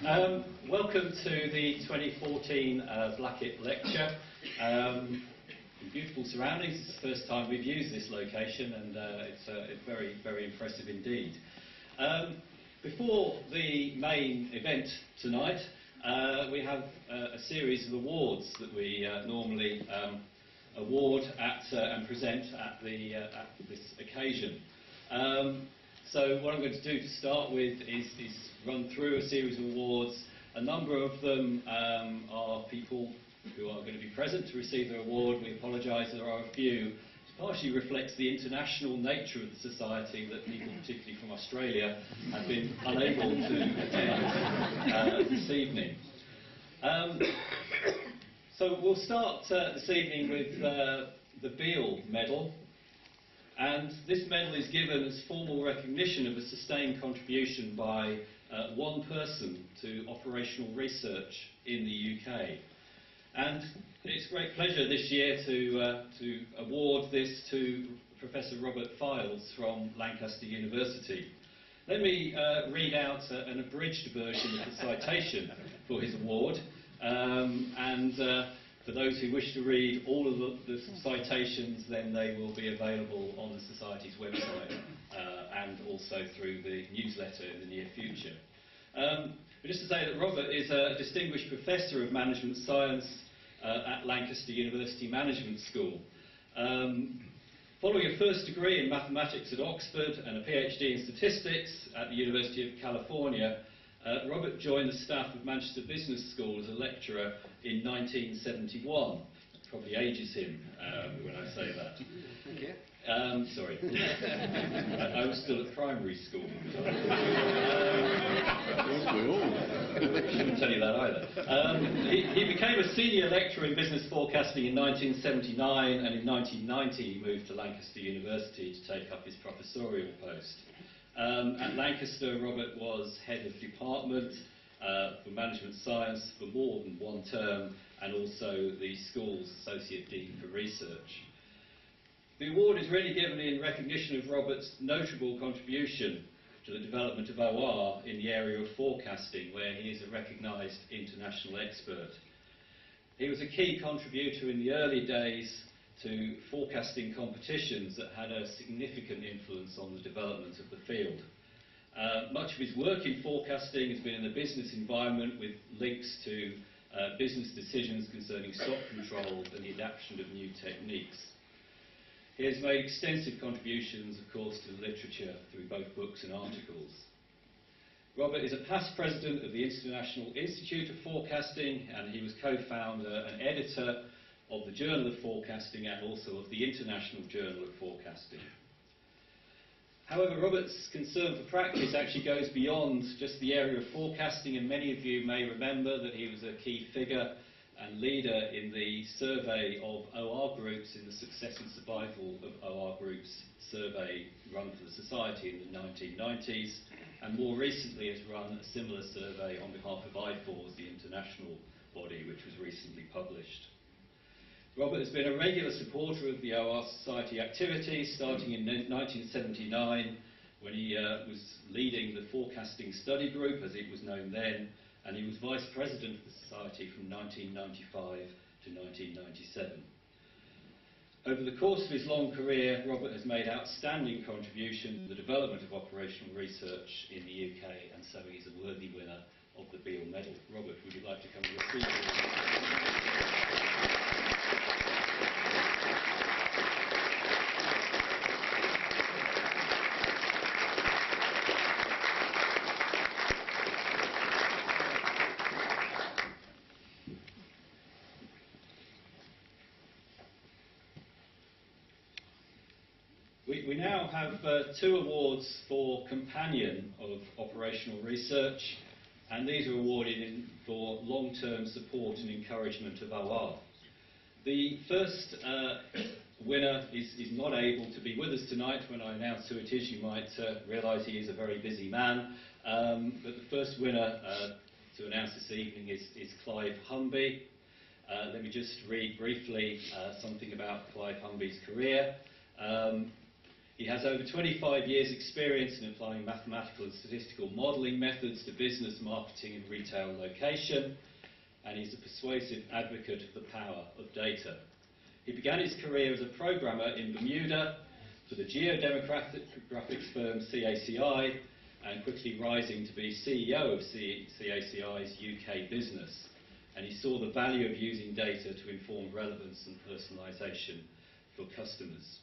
Welcome to the 2014 Blackett lecture. In beautiful surroundings. It's the first time we've used this location, and it's very, very impressive indeed. Before the main event tonight, we have a series of awards that we normally award at and present at this occasion. So what I'm going to do to start with is run through a series of awards. A number of them are people who are going to be present to receive their award. We apologise, there are a few. It partially reflects the international nature of the society, that people, particularly from Australia, have been unable to attend this evening. So we'll start this evening with the Beale Medal. And this medal is given as formal recognition of a sustained contribution by one person to operational research in the UK. And it's a great pleasure this year to award this to Professor Robert Files from Lancaster University. Let me read out an abridged version of the citation for his award. For those who wish to read all of the citations, then they will be available on the Society's website and also through the newsletter in the near future. But just to say that Robert is a distinguished Professor of Management Science at Lancaster University Management School. Following a first degree in mathematics at Oxford and a PhD in statistics at the University of California, Robert joined the staff of Manchester Business School as a lecturer in 1971. That probably ages him when I say that. Thank you. Sorry. I was still at primary school. Shouldn't tell you that either. He became a senior lecturer in business forecasting in 1979, and in 1990 he moved to Lancaster University to take up his professorial post. At Lancaster, Robert was head of department for management science for more than one term, and also the school's associate dean for research. The award is really given in recognition of Robert's notable contribution to the development of OR in the area of forecasting, where he is a recognised international expert. He was a key contributor in the early days to forecasting competitions that had a significant influence on the development of the field. Much of his work in forecasting has been in the business environment, with links to business decisions concerning stock control and the adoption of new techniques. He has made extensive contributions, of course, to the literature through both books and articles. Robert is a past president of the International Institute of Forecasting, and he was co-founder and editor of the Journal of Forecasting and also of the International Journal of Forecasting. However, Robert's concern for practice actually goes beyond just the area of forecasting, and many of you may remember that he was a key figure and leader in the survey of OR groups in the Success and Survival of OR Groups survey run for the Society in the 1990s, and more recently has run a similar survey on behalf of IFORS, the international body, which was recently published. Robert has been a regular supporter of the OR Society activities, starting in 1979 when he was leading the Forecasting Study Group, as it was known then, and he was Vice President of the Society from 1995 to 1997. Over the course of his long career, Robert has made outstanding contribution to the development of operational research in the UK, and so he's a worthy winner of the Beale Medal. Robert, would you like to come and receive it? We now have two awards for Companion of Operational Research, and these are awarded for long-term support and encouragement of OR. The first winner is not able to be with us tonight. When I announce who it is, you might realise he is a very busy man. But the first winner to announce this evening is Clive Humby. Let me just read briefly something about Clive Humby's career. He has over 25 years' experience in applying mathematical and statistical modelling methods to business, marketing and retail location, and he's a persuasive advocate of the power of data. He began his career as a programmer in Bermuda for the geodemographics firm CACI, and quickly rising to be CEO of CACI's UK business. And he saw the value of using data to inform relevance and personalisation for customers.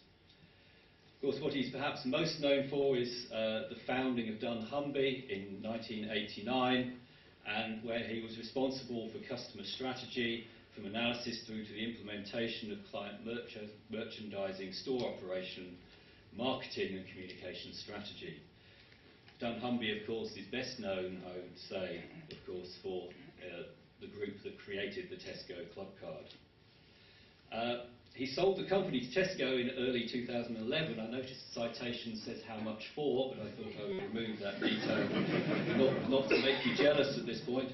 Of course, what he's perhaps most known for is the founding of dunnhumby in 1989, and where he was responsible for customer strategy, from analysis through to the implementation of client merchandising, store operation, marketing and communication strategy. dunnhumby, of course, is best known, I would say, of course, for the group that created the Tesco Club Card. He sold the company to Tesco in early 2011. I noticed the citation says how much for, but I thought I would remove that detail, not to make you jealous at this point.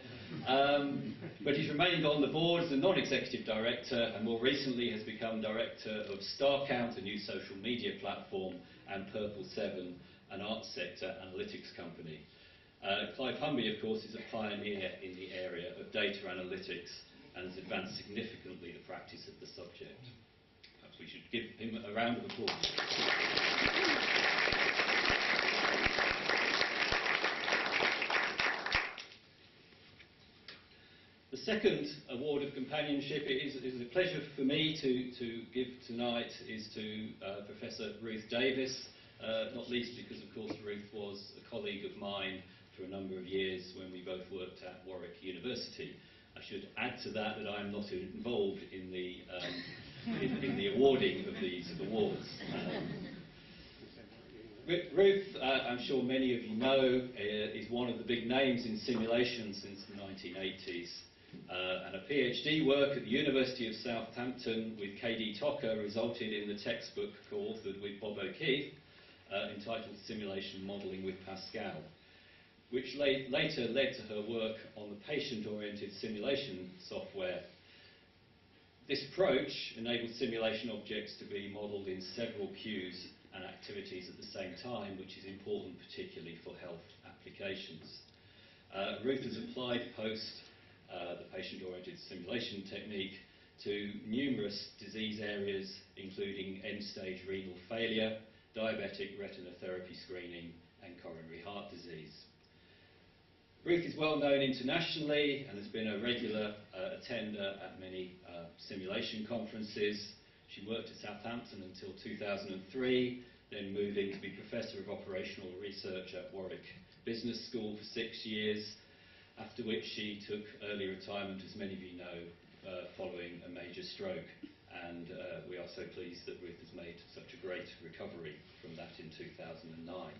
But he's remained on the board as a non-executive director, and more recently has become director of StarCount, a new social media platform, and Purple 7, an arts sector analytics company. Clive Humby, of course, is a pioneer in the area of data analytics and has advanced significantly the practice of the subject. Perhaps we should give him a round of applause. The second award of companionship is a pleasure for me to give tonight is to Professor Ruth Davis, not least because, of course, Ruth was a colleague of mine for a number of years when we both worked at Warwick University. I should add to that that I'm not involved in the awarding of these awards. Ruth, I'm sure many of you know, is one of the big names in simulation since the 1980s. And a PhD work at the University of Southampton with K.D. Tocker resulted in the textbook co-authored with Bob O'Keefe entitled Simulation Modelling with Pascal, which later led to her work on the patient-oriented simulation software. This approach enabled simulation objects to be modelled in several cues and activities at the same time, which is important particularly for health applications. Ruth has applied post the patient-oriented simulation technique to numerous disease areas, including end-stage renal failure, diabetic retina therapy screening, and coronary heart disease. Ruth is well known internationally and has been a regular attender at many simulation conferences. She worked at Southampton until 2003, then moving to be Professor of Operational Research at Warwick Business School for 6 years, after which she took early retirement, as many of you know, following a major stroke. And we are so pleased that Ruth has made such a great recovery from that in 2009.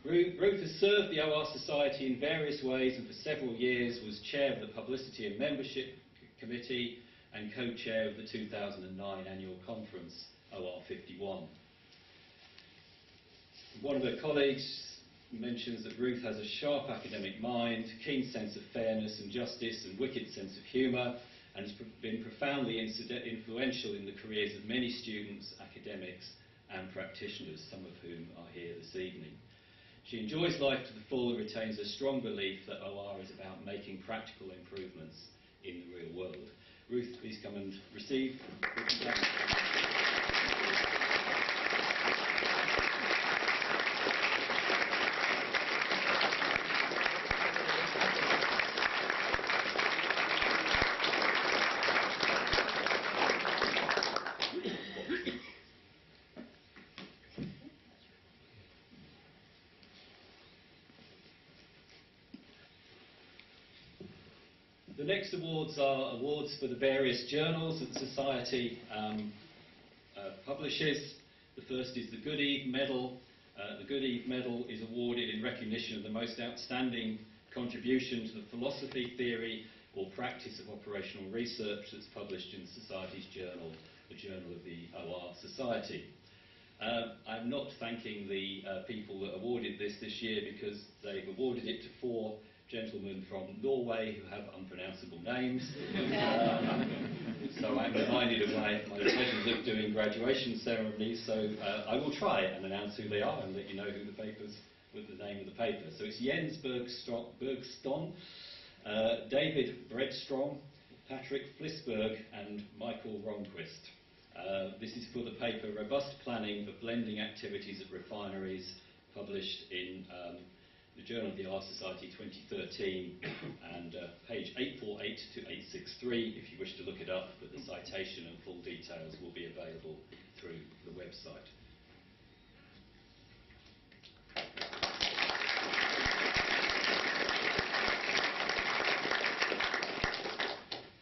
Ruth has served the OR Society in various ways, and for several years was chair of the Publicity and Membership Committee and co-chair of the 2009 annual conference, OR 51. One of her colleagues mentions that Ruth has a sharp academic mind, keen sense of fairness and justice, and wicked sense of humour, and has been profoundly influential in the careers of many students, academics and practitioners, some of whom are here this evening. She enjoys life to the full and retains a strong belief that OR is about making practical improvements in the real world. Ruth, please come and receive. The next awards are awards for the various journals that the Society publishes. The first is the Good Eve Medal. The Good Eve Medal is awarded in recognition of the most outstanding contribution to the philosophy, theory or practice of operational research that's published in the Society's journal, the Journal of the OR Society. I'm not thanking the people that awarded this year, because they've awarded it to 4 gentlemen from Norway who have unpronounceable names. so I'm reminded of my pleasures of doing graduation ceremonies, so I will try and announce who they are and let you know who the papers, with the name of the paper. So it's Jens Bergston, David Bredstrom, Patrick Flisberg and Michael Ronquist. This is for the paper Robust Planning for Blending Activities at Refineries, published in the Journal of the Art Society 2013, and page 848 to 863 if you wish to look it up, but the citation and full details will be available through the website.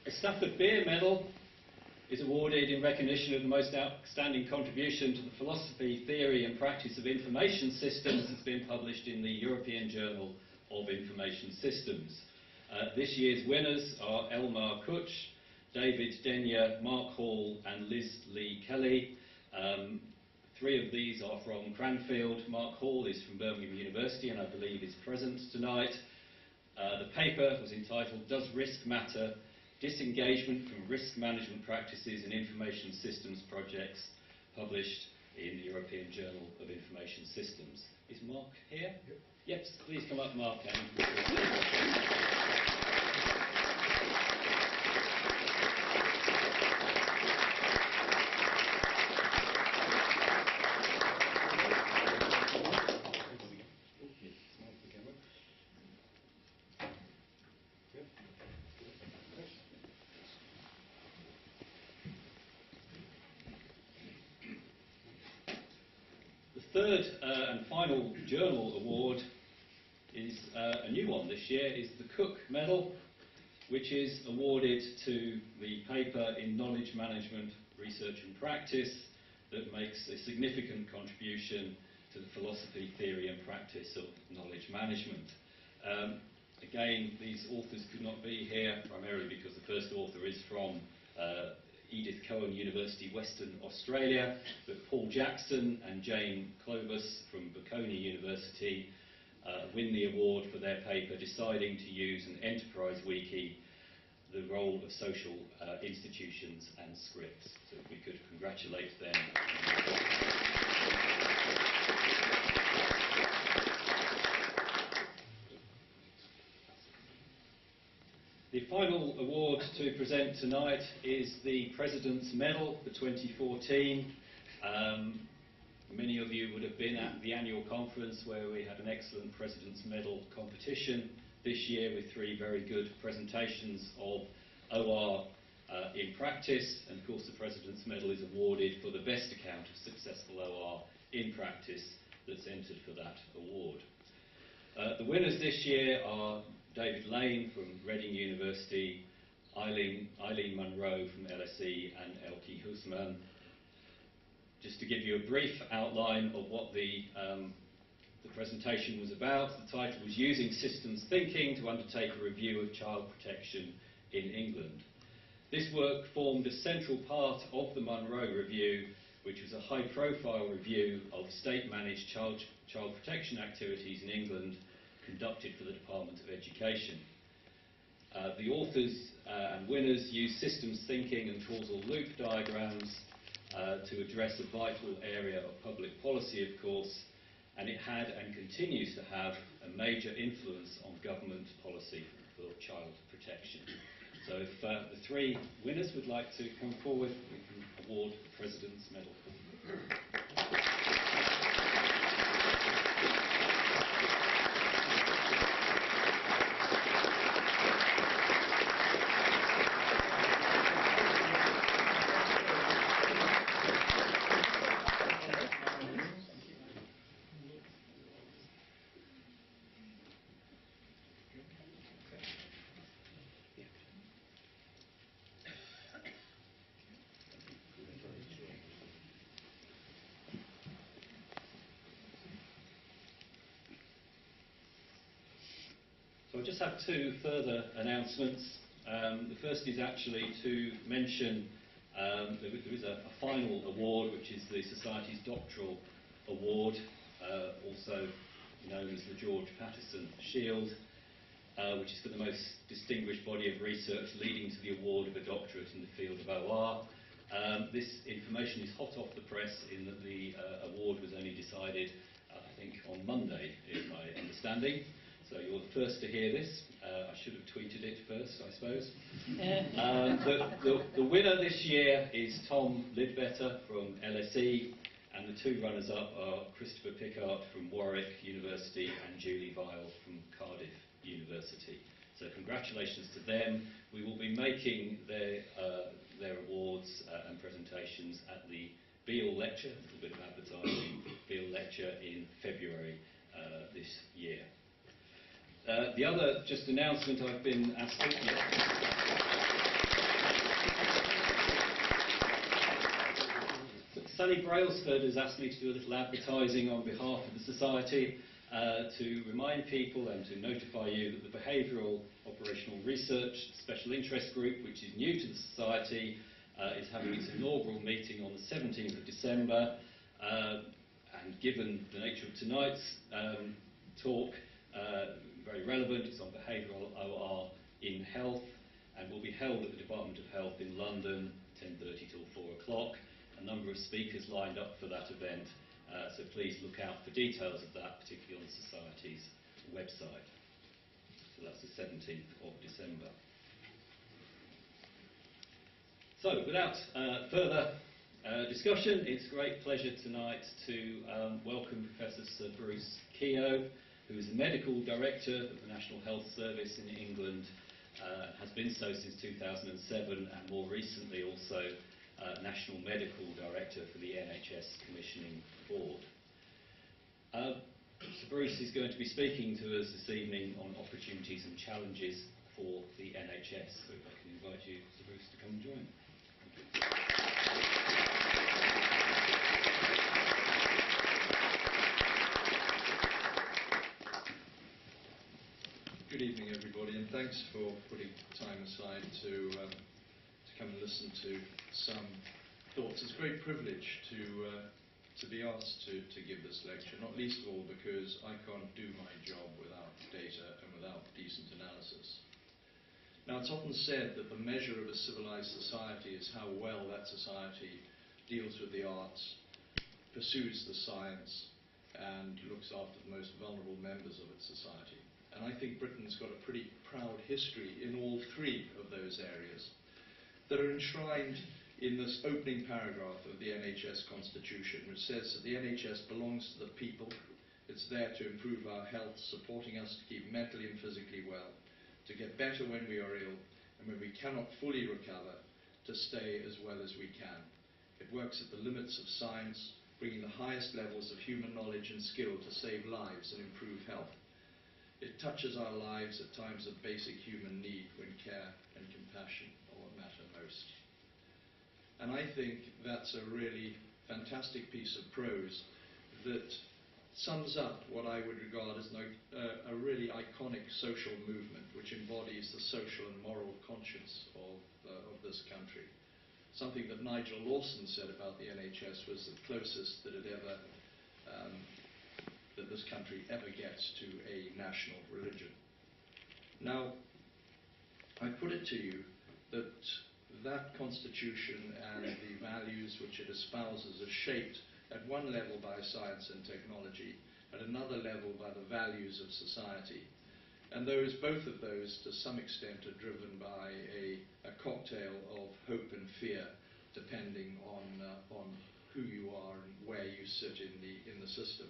The Stafford Beer Medal is awarded in recognition of the most outstanding contribution to the philosophy, theory and practice of information systems that's been published in the European Journal of Information Systems. This year's winners are Elmar Kutsch, David Denyer, Mark Hall and Liz Lee Kelly. Three of these are from Cranfield. Mark Hall is from Birmingham University and I believe is present tonight. The paper was entitled Does Risk Matter? Disengagement from Risk Management Practices in Information Systems Projects, published in the European Journal of Information Systems. Is Mark here? Yep. Yes, please come up, Mark. The third and final journal award is a new one this year, is the Cook Medal, which is awarded to the paper in Knowledge Management, Research and Practice that makes a significant contribution to the philosophy, theory and practice of knowledge management. Again, these authors could not be here, primarily because the first author is from Edith Cowan University, Western Australia, but Paul Jackson and Jane Clovis from Bocconi University win the award for their paper Deciding to Use an Enterprise Wiki, the Role of Social Institutions and Scripts. So if we could congratulate them. The final award to present tonight is the President's Medal for 2014. Many of you would have been at the annual conference where we had an excellent President's Medal competition this year with three very good presentations of OR in practice, and of course the President's Medal is awarded for the best account of successful OR in practice that's entered for that award. The winners this year are David Lane from Reading University, Eileen Munro from LSE and Elke Husman. Just to give you a brief outline of what the presentation was about, the title was Using Systems Thinking to Undertake a Review of Child Protection in England. This work formed a central part of the Munro Review, which was a high-profile review of state-managed child protection activities in England conducted for the Department of Education. The authors and winners used systems thinking and causal loop diagrams to address a vital area of public policy, of course, and it had and continues to have a major influence on government policy for child protection. So if the three winners would like to come forward, we can award the President's Medal. So I just have two further announcements. The first is actually to mention there is a final award, which is the Society's Doctoral Award, also known as the George Patterson Shield. which is for the most distinguished body of research leading to the award of a doctorate in the field of OR. This information is hot off the press in that the award was only decided, I think, on Monday, is my understanding. So you're the first to hear this. I should have tweeted it first, I suppose. The winner this year is Tom Lidbetter from LSE, and the two runners-up are Christopher Pickard from Warwick University and Julie Vile from Cardiff University. So congratulations to them. We will be making their awards and presentations at the Beale Lecture, a little bit of advertising, Beale Lecture in February this year. The other just announcement I've been asked to... Sally Brailsford has asked me to do a little advertising on behalf of the Society to remind people and to notify you that the Behavioural Operational Research Special Interest Group, which is new to the Society, is having its inaugural meeting on the 17th of December. And given the nature of tonight's talk, very relevant, it's on behavioural OR in health, and will be held at the Department of Health in London, 10:30 till 4 o'clock. A number of speakers lined up for that event, so please look out for details of that, particularly on the Society's website. So that's the 17th of December. So without further discussion, it's a great pleasure tonight to welcome Professor Sir Bruce Keogh, who is the Medical Director of the National Health Service in England, has been so since 2007, and more recently also National Medical Director for the NHS Commissioning Board. Sir Bruce is going to be speaking to us this evening on opportunities and challenges for the NHS. So if I can invite you, Sir Bruce, to come and join. Good evening, everybody, and thanks for putting time aside to come and listen to some thoughts. It's a great privilege to be asked to give this lecture, not least of all because I can't do my job without data and without decent analysis. Now, it's often said that the measure of a civilized society is how well that society deals with the arts, pursues the science, and looks after the most vulnerable members of its society. And I think Britain's got a pretty proud history in all three of those areas that are enshrined in this opening paragraph of the NHS Constitution, which says that the NHS belongs to the people. It's there to improve our health, supporting us to keep mentally and physically well, to get better when we are ill, and when we cannot fully recover, to stay as well as we can. It works at the limits of science, bringing the highest levels of human knowledge and skill to save lives and improve health. It touches our lives at times of basic human need when care and compassion are what matter most. And I think that's a really fantastic piece of prose that sums up what I would regard as a really iconic social movement which embodies the social and moral conscience of this country. Something that Nigel Lawson said about the NHS was the closest that that this country ever gets to a national religion. Now, I put it to you that that constitution and the values which it espouses are shaped at one level by science and technology, at another level by the values of society. And both of those, to some extent, are driven by a cocktail of hope and fear, depending on who you are and where you sit in the system.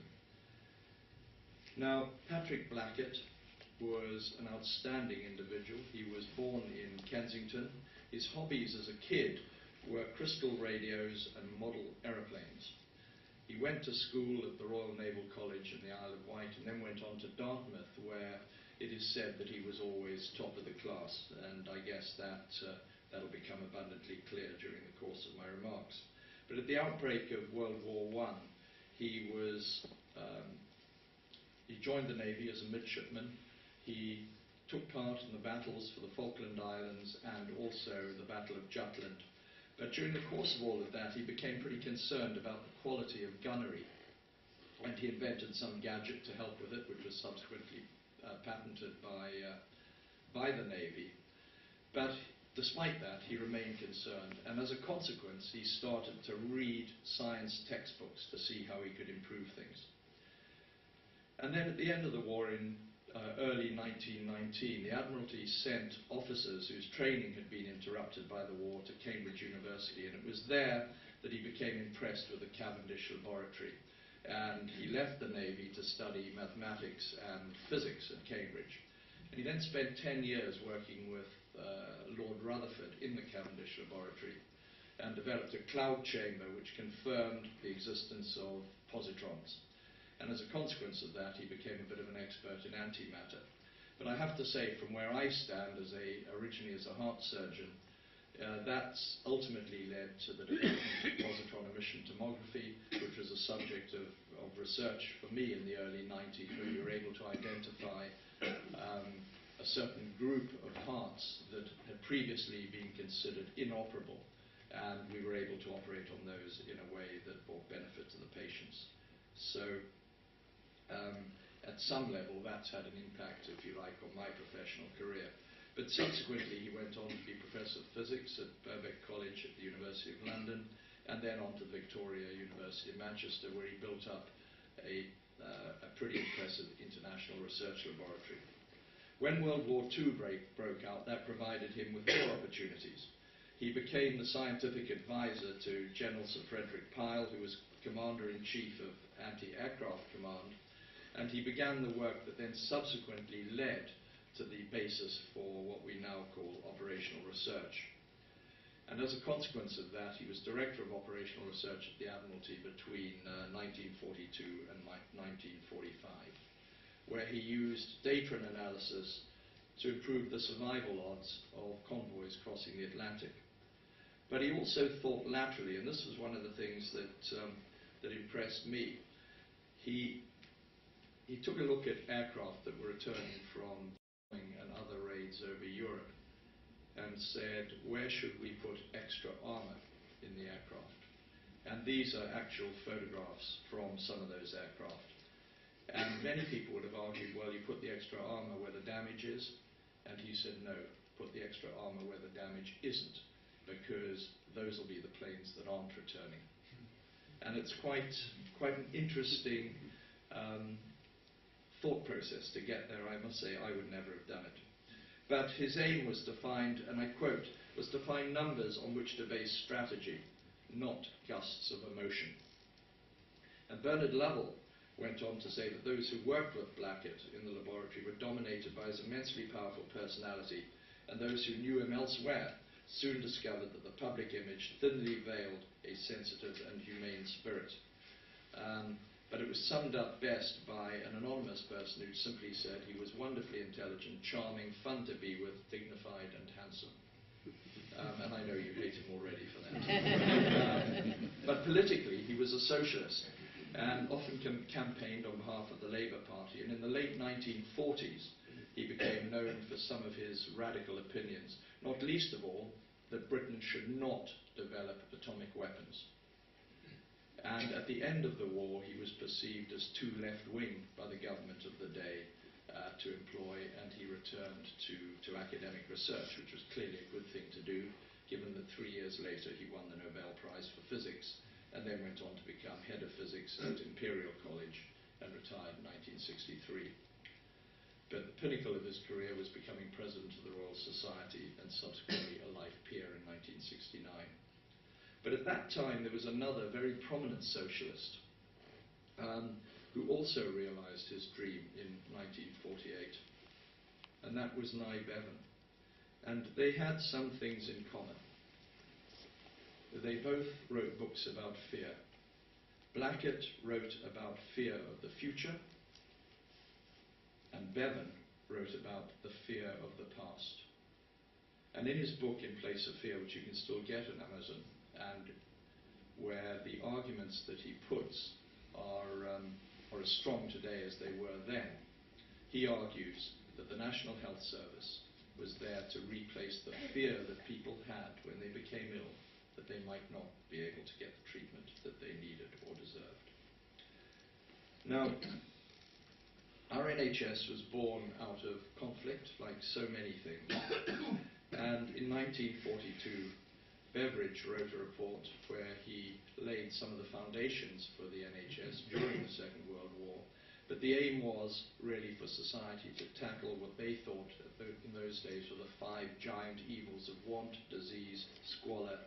Now, Patrick Blackett was an outstanding individual. He was born in Kensington. His hobbies as a kid were crystal radios and model aeroplanes. He went to school at the Royal Naval College in the Isle of Wight and then went on to Dartmouth, where it is said that he was always top of the class, and I guess that'll become abundantly clear during the course of my remarks. But at the outbreak of World War I, he joined the Navy as a midshipman. He took part in the battles for the Falkland Islands and also the Battle of Jutland. But during the course of all of that, he became pretty concerned about the quality of gunnery, and he invented some gadget to help with it, which was subsequently patented by by the Navy, but despite that, he remained concerned, and as a consequence, he started to read science textbooks to see how he could improve things. And then at the end of the war in early 1919, the Admiralty sent officers whose training had been interrupted by the war to Cambridge University, and it was there that he became impressed with the Cavendish laboratory. And he left the Navy to study mathematics and physics at Cambridge. And he then spent 10 years working with Lord Rutherford in the Cavendish laboratory and developed a cloud chamber which confirmed the existence of positrons. And as a consequence of that, he became a bit of an expert in antimatter. But I have to say, from where I stand originally as a heart surgeon, that's ultimately led to the development of positron emission tomography, which was a subject of research for me in the early 90s, when we were able to identify a certain group of hearts that had previously been considered inoperable, and we were able to operate on those in a way that brought benefit to the patients. So at some level, that's had an impact, if you like, on my professional career. But subsequently, he went on to be Professor of Physics at Birkbeck College at the University of London, and then on to Victoria University in Manchester, where he built up a pretty impressive international research laboratory. When World War II broke out, that provided him with more opportunities. He became the scientific advisor to General Sir Frederick Pyle, who was Commander-in-Chief of Anti-Aircraft Command, and he began the work that then subsequently led to the basis for what we now call operational research. And as a consequence of that, he was Director of Operational Research at the Admiralty between 1942 and 1945, where he used data and analysis to improve the survival odds of convoys crossing the Atlantic. But he also thought laterally, and this was one of the things that impressed me. He took a look at aircraft that were returning from and other raids over Europe and said, where should we put extra armor in the aircraft? And these are actual photographs from some of those aircraft. And many people would have argued, well, you put the extra armor where the damage is. And he said, no, put the extra armor where the damage isn't, because those will be the planes that aren't returning. And it's quite an interesting thought process to get there. I must say, I would never have done it. But his aim was to find, and I quote, was to find numbers on which to base strategy, not gusts of emotion. And Bernard Lovell went on to say that those who worked with Blackett in the laboratory were dominated by his immensely powerful personality, and those who knew him elsewhere soon discovered that the public image thinly veiled a sensitive and humane spirit. But it was summed up best by an anonymous person who simply said he was wonderfully intelligent, charming, fun to be with, dignified and handsome. And I know you hate him already for that. But politically, he was a socialist and often campaigned on behalf of the Labour Party. And in the late 1940s, he became known for some of his radical opinions, not least of all that Britain should not develop atomic weapons. And at the end of the war, he was perceived as too left-wing by the government of the day to employ, and he returned to academic research, which was clearly a good thing to do, given that 3 years later he won the Nobel Prize for Physics, and then went on to become head of physics at Imperial College and retired in 1963. But the pinnacle of his career was becoming president of the Royal Society and subsequently a life peer in 1969. But at that time, there was another very prominent socialist who also realized his dream in 1948, and that was Nye Bevan. And they had some things in common. They both wrote books about fear. Blackett wrote about fear of the future, and Bevan wrote about the fear of the past. And in his book, In Place of Fear, which you can still get on Amazon, and where the arguments that he puts are as strong today as they were then, he argues that the National Health Service was there to replace the fear that people had when they became ill, that they might not be able to get the treatment that they needed or deserved. Now, our NHS was born out of conflict, like so many things. And in 1942, Beveridge wrote a report where he laid some of the foundations for the NHS during the Second World War. But the aim was really for society to tackle what they thought in those days were the 5 giant evils of want, disease, squalor,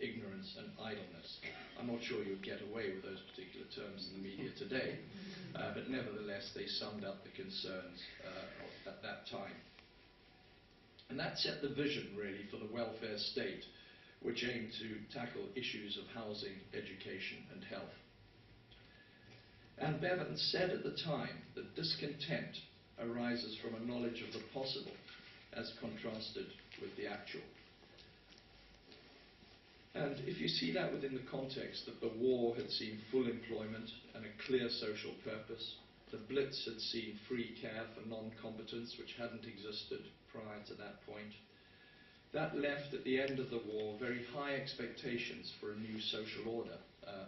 ignorance and idleness. I'm not sure you'd get away with those particular terms in the media today, but nevertheless they summed up the concerns at that time. And that set the vision really for the welfare state, which aimed to tackle issues of housing, education and health. And Bevan said at the time that discontent arises from a knowledge of the possible as contrasted with the actual. And if you see that within the context that the war had seen full employment and a clear social purpose, the Blitz had seen free care for non-combatants, which hadn't existed prior to that point, that left at the end of the war very high expectations for a new social order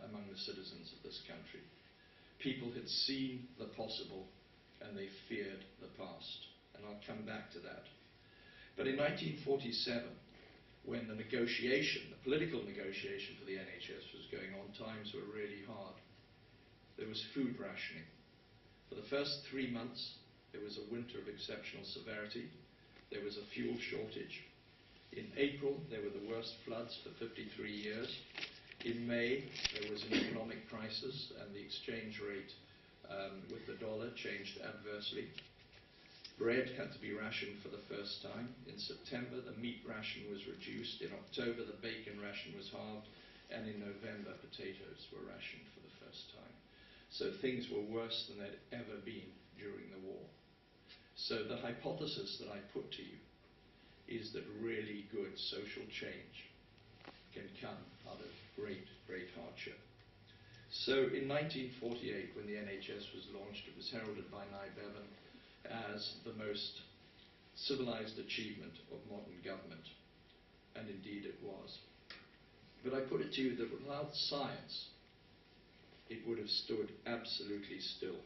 among the citizens of this country. People had seen the possible and they feared the past. And I'll come back to that. But in 1947, when the political negotiation for the NHS was going on, times were really hard. There was food rationing. For the first 3 months, there was a winter of exceptional severity. There was a fuel shortage. In April, there were the worst floods for 53 years. In May, there was an economic crisis and the exchange rate with the dollar changed adversely. Bread had to be rationed for the first time. In September, the meat ration was reduced. In October, the bacon ration was halved. And in November, potatoes were rationed for the first time. So things were worse than they'd ever been during the war. So the hypothesis that I put to you is that really good social change can come out of great, great hardship. So in 1948, when the NHS was launched, it was heralded by Nye Bevan as the most civilized achievement of modern government. And indeed it was. But I put it to you that without science, it would have stood absolutely still.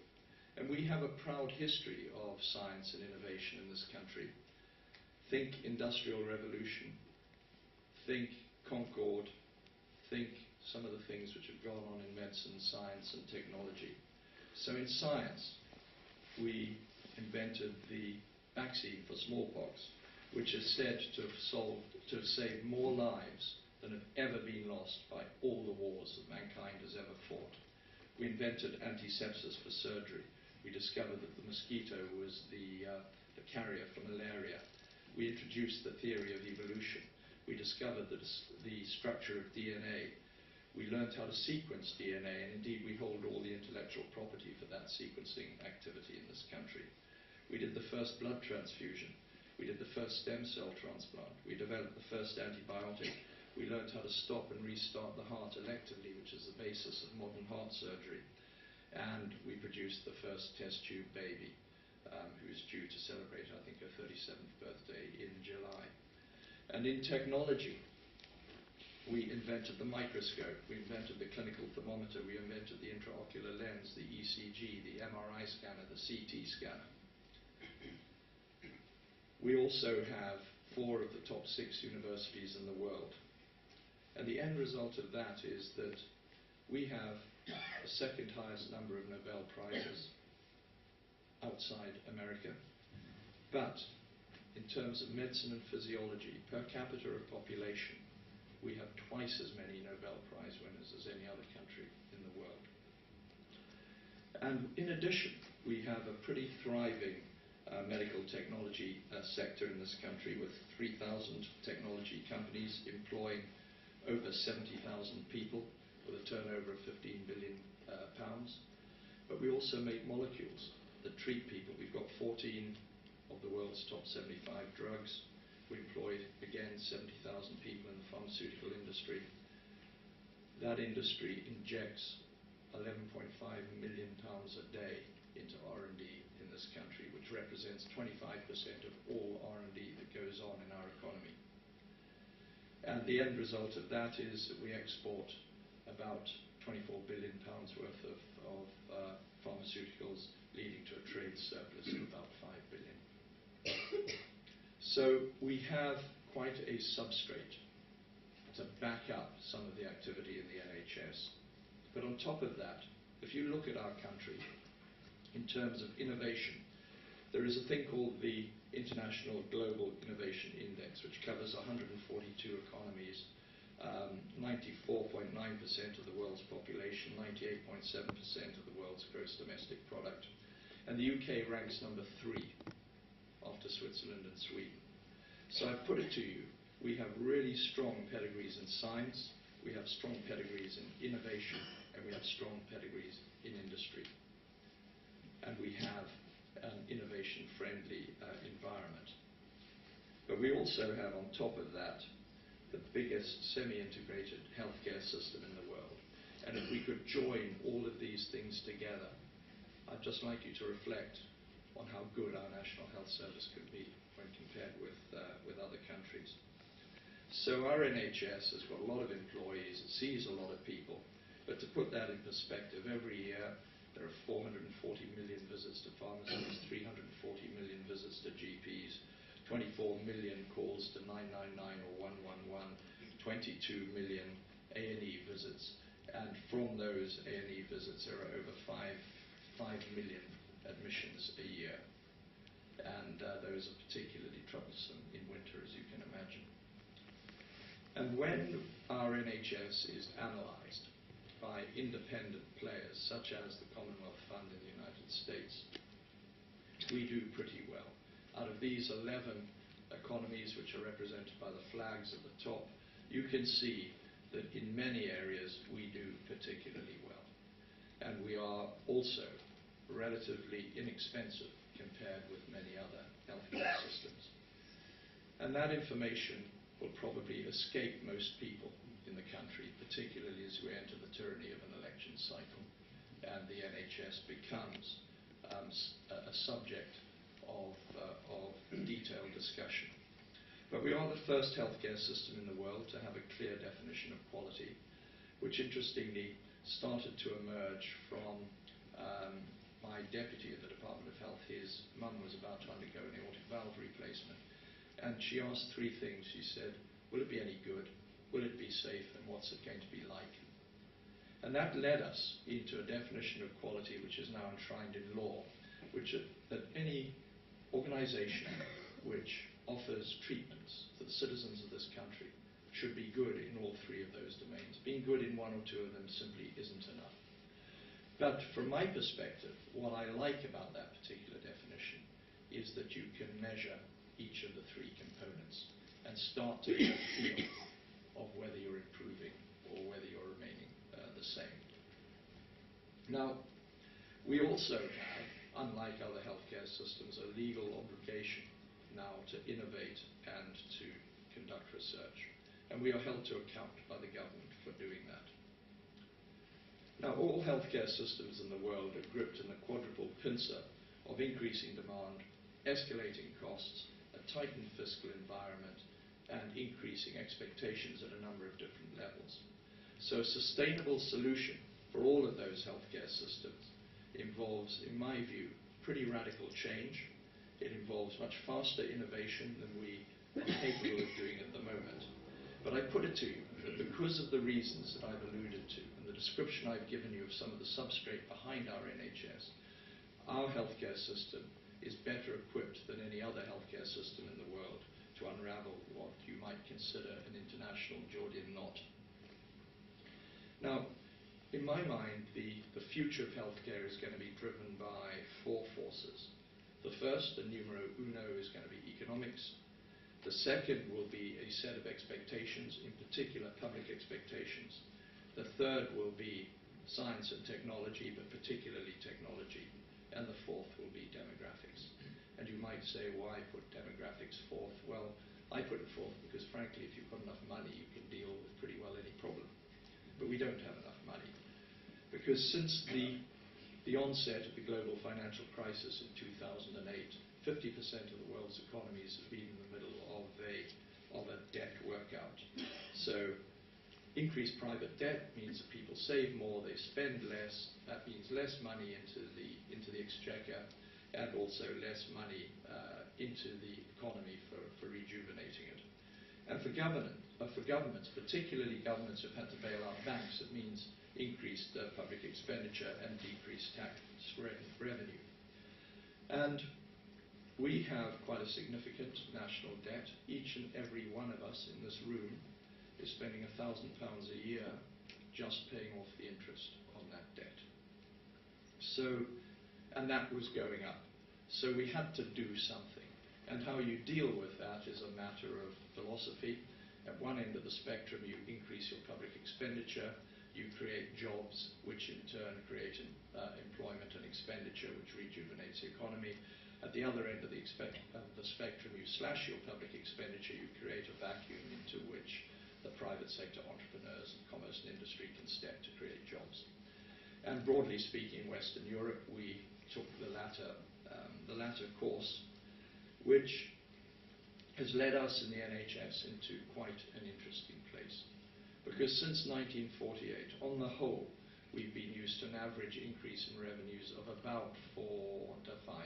And we have a proud history of science and innovation in this country. Think Industrial Revolution, think Concord, think some of the things which have gone on in medicine, science and technology. So in science, we invented the vaccine for smallpox, which is said to have saved more lives than have ever been lost by all the wars that mankind has ever fought. We invented antisepsis for surgery. We discovered that the mosquito was the carrier for malaria. We introduced the theory of evolution. We discovered the structure of DNA. We learned how to sequence DNA, and indeed we hold all the intellectual property for that sequencing activity in this country. We did the first blood transfusion. We did the first stem cell transplant. We developed the first antibiotic. We learned how to stop and restart the heart electively, which is the basis of modern heart surgery. And we produced the first test tube baby, who is due to celebrate, I think, her 37th birthday in July. And in technology, we invented the microscope, we invented the clinical thermometer, we invented the intraocular lens, the ECG, the MRI scanner, the CT scanner. We also have 4 of the top 6 universities in the world. And the end result of that is that we have the second highest number of Nobel Prizes outside America. But in terms of medicine and physiology, per capita of population, we have twice as many Nobel Prize winners as any other country in the world. And in addition, we have a pretty thriving medical technology sector in this country with 3,000 technology companies employing over 70,000 people with a turnover of £15 billion. But we also make molecules that treat people. We've got 14 of the world's top 75 drugs. We employed, again, 70,000 people in the pharmaceutical industry. That industry injects £11.5 million a day into R&D in this country, which represents 25% of all R&D that goes on in our economy. And the end result of that is that we export about £24 billion worth of pharmaceuticals, leading to a trade surplus of about 5 billion. So we have quite a substrate to back up some of the activity in the NHS. But on top of that, if you look at our country in terms of innovation, there is a thing called the International Global Innovation Index, which covers 142 economies, 94.9% of the world's population, 98.7% of the world's gross domestic product. And the UK ranks number 3 after Switzerland and Sweden. So I put it to you, we have really strong pedigrees in science, we have strong pedigrees in innovation, and we have strong pedigrees in industry. And we have an innovation-friendly environment. But we also have, on top of that, the biggest semi-integrated healthcare system in the world. And if we could join all of these things together, I'd just like you to reflect on how good our National Health Service could be when compared with other countries. So our NHS has got a lot of employees, it sees a lot of people, but to put that in perspective, every year there are 440 million visits to pharmacies, 340 million visits to GPs, 24 million calls to 999 or 111, 22 million A&E visits, and from those A&E visits there are over 5 million admissions a year, and those are particularly troublesome in winter, as you can imagine. And when our NHS is analysed by independent players, such as the Commonwealth Fund in the United States, we do pretty well. Out of these 11 economies, which are represented by the flags at the top, you can see that in many areas we do particularly well. And we are also relatively inexpensive compared with many other healthcare systems. And that information will probably escape most people in the country, particularly as we enter the tyranny of an election cycle and the NHS becomes a subject of detailed discussion. But we are the first healthcare system in the world to have a clear definition of quality, which interestingly started to emerge from my deputy at the Department of Health. His mum was about to undergo an aortic valve replacement, and she asked 3 things. She said, will it be any good? Will it be safe? And what's it going to be like? And that led us into a definition of quality which is now enshrined in law, which that any organisation which offers treatments for the citizens of this country should be good in all 3 of those domains. Being good in 1 or 2 of them simply isn't enough. But from my perspective, what I like about that particular definition is that you can measure each of the 3 components and start to get a feel of whether you're improving or whether you're remaining the same. Now, we also have, unlike other healthcare systems, a legal obligation now to innovate and to conduct research. And we are held to account by the government for doing that. Now, all healthcare systems in the world are gripped in the quadruple pincer of increasing demand, escalating costs, a tightened fiscal environment, and increasing expectations at a number of different levels. So a sustainable solution for all of those healthcare systems involves, in my view, pretty radical change. It involves much faster innovation than we are capable of doing at the moment. But I put it to you that because of the reasons that I've alluded to and the description I've given you of some of the substrate behind our NHS, our healthcare system is better equipped than any other healthcare system in the world to unravel what you might consider an international Gordian knot. Now, in my mind, the future of healthcare is going to be driven by 4 forces. The first, and numero uno, is going to be economics. The second will be a set of expectations, in particular public expectations. The third will be science and technology, but particularly technology. And the fourth will be demographics. And you might say, why put demographics fourth? Well, I put it fourth because, frankly, if you've got enough money, you can deal with pretty well any problem. But we don't have enough money. Because since the onset of the global financial crisis in 2008, 50% of the world's economies have been in the middle of a debt workout. So Increased private debt means that people save more, they spend less. That means less money into the exchequer, and also less money into the economy for rejuvenating it. And for governments, particularly governments who've had to bail out banks, it means increased public expenditure and decreased tax revenue. And we have quite a significant national debt. Each and every one of us in this room is spending £1,000 a year just paying off the interest on that debt. So, and that was going up. So we had to do something. And how you deal with that is a matter of philosophy. At one end of the spectrum, you increase your public expenditure, you create jobs, which in turn create employment and expenditure, which rejuvenates the economy. At the other end of the spectrum, you slash your public expenditure, you create a vacuum into which the private sector entrepreneurs and commerce and industry can step to create jobs. And broadly speaking, in Western Europe, we took the latter course, which has led us in the NHS into quite an interesting place. Because since 1948, on the whole, we've been used to an average increase in revenues of about 4 to 5%.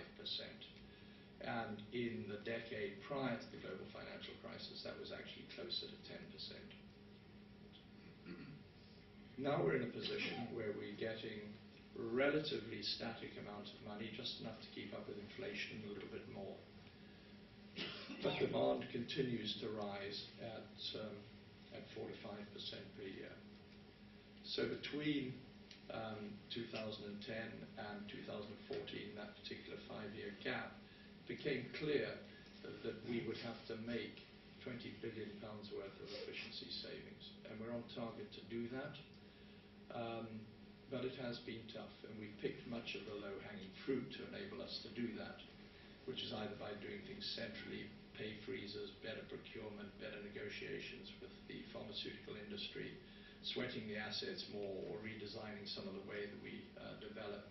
And in the decade prior to the global financial crisis, that was actually closer to 10%. Now we're in a position where we're getting a relatively static amount of money, just enough to keep up with inflation and a little bit more. But demand continues to rise at 4 to 5% per year. So between 2010 and 2014, that particular 5-year gap, it became clear that we would have to make £20 billion worth of efficiency savings. And we're on target to do that. But it has been tough, and we've picked much of the low-hanging fruit to enable us to do that, which is either by doing things centrally, pay freezes, better procurement, better negotiations with the pharmaceutical industry, sweating the assets more, or redesigning some of the way that we develop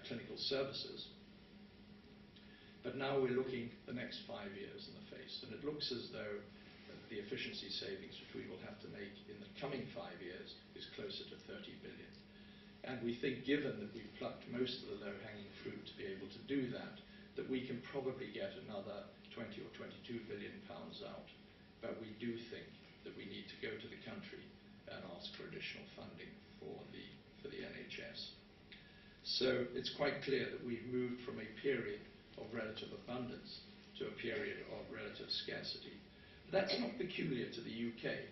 clinical services. But now we're looking the next 5 years in the face, and it looks as though the efficiency savings which we will have to make in the coming 5 years is closer to 30 billion. And we think, given that we've plucked most of the low-hanging fruit to be able to do that, that we can probably get another 20 or 22 billion pounds out. But we do think that we need to go to the country and ask for additional funding for the NHS. So it's quite clear that we've moved from a period of relative abundance to a period of relative scarcity. That's not peculiar to the UK,